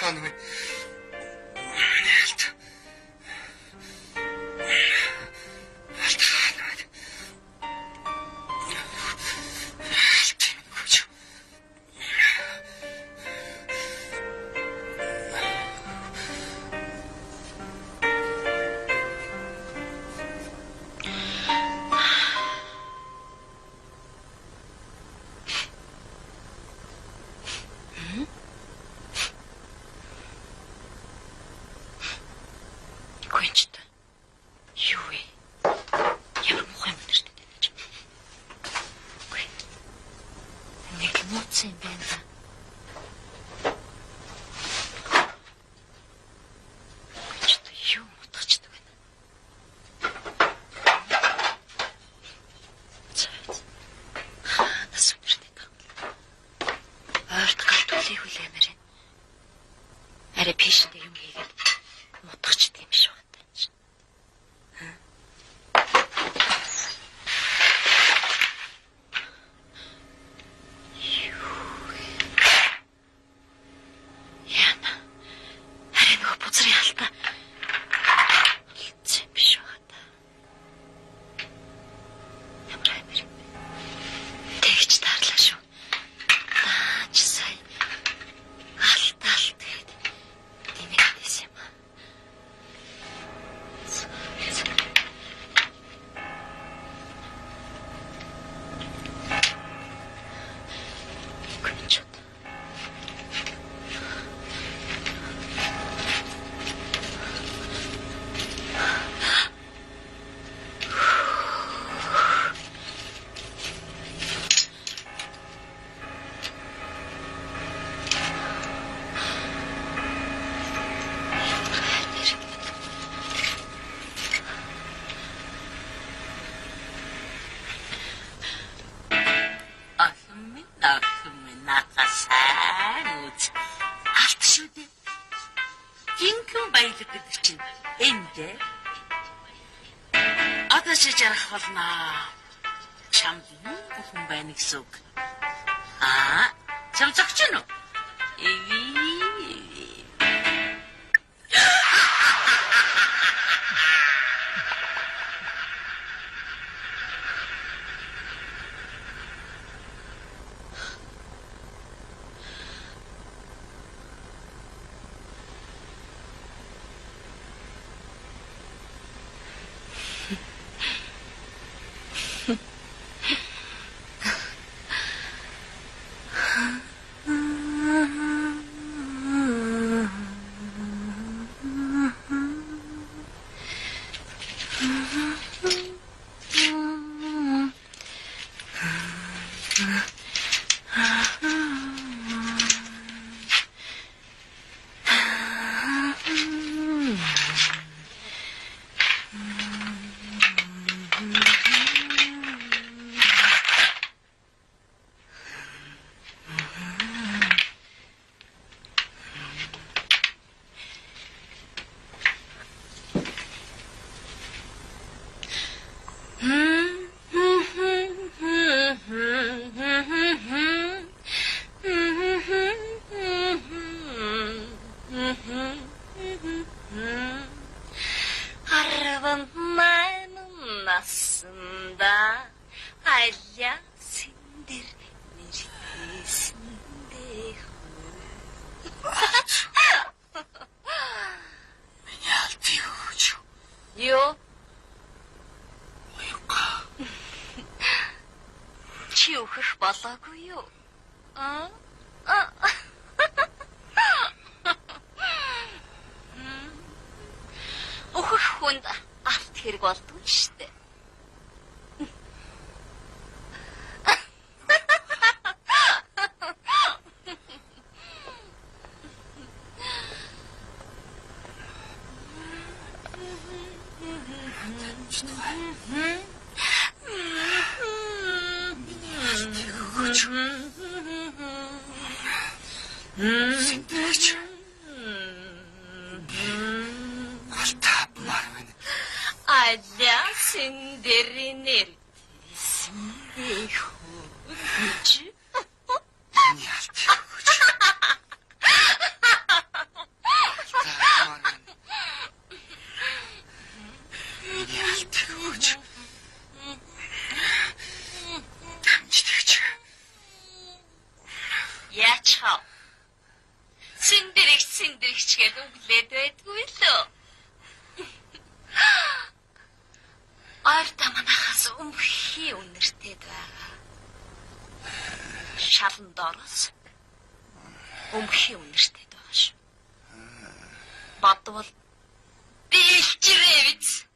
алфан минь. Чамд юу хүн байна гэсэн үг. Чам зогч нь уу? сэндрэгчгээд өглээд байдгүй лөө. Ойртоо манахаас өмхий үнэртэйд байгаа. Шалан доороос өмхий үнэртэйд байгаа шүү. Бодвол бэлчирээ биз.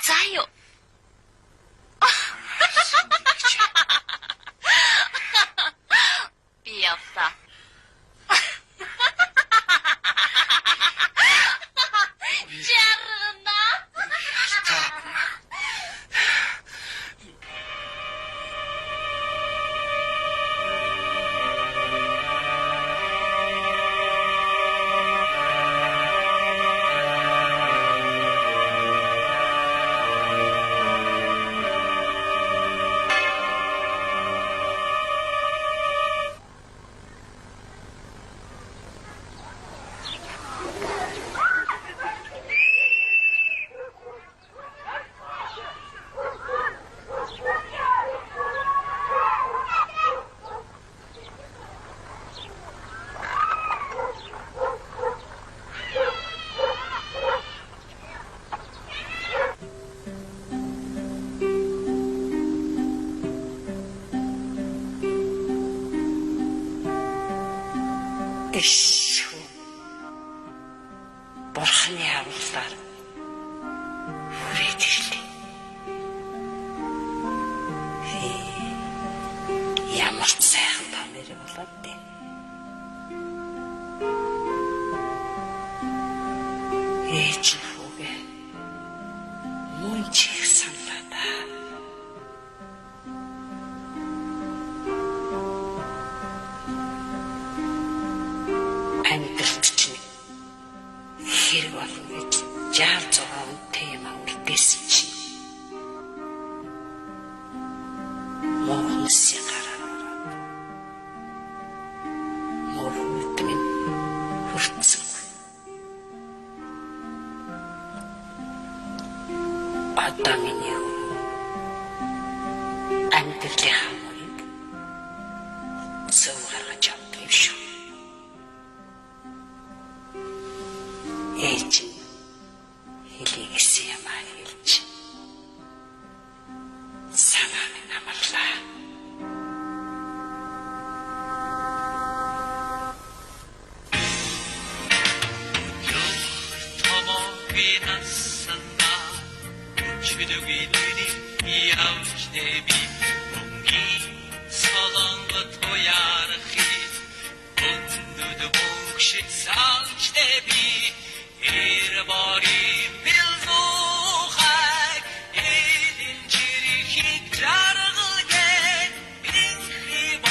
Заяо. Биявта. Жарна. Эшүү. Бурхны авралаар хүрээд ирлээ. Ямар сайхан тамир болоод дээ. Ээж хүүгээ мөн чих саналаа да. Амьдэрч чинь хэрэг болно гэж жаал зураа үнтэй юм үлдээсэн чинь моонси гараа мөрөд минь хүртсэн. Одоо миний амьдэрлэх хамыг зөв гаргаж авдаг юм шүү. Ээж хэлийгээс юм хэлж санааны намарлаа. 비났었나 주둥이들이 이아우지 대비 공기 서렁거 토야르히 온두두 복식 상치 대비 잃어버린 빌소하이 이딘지리 힉자르게 빙히볼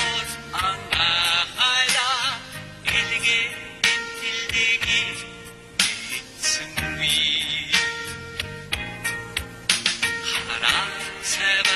안가하야 일게 인til되기 승위 하나 세번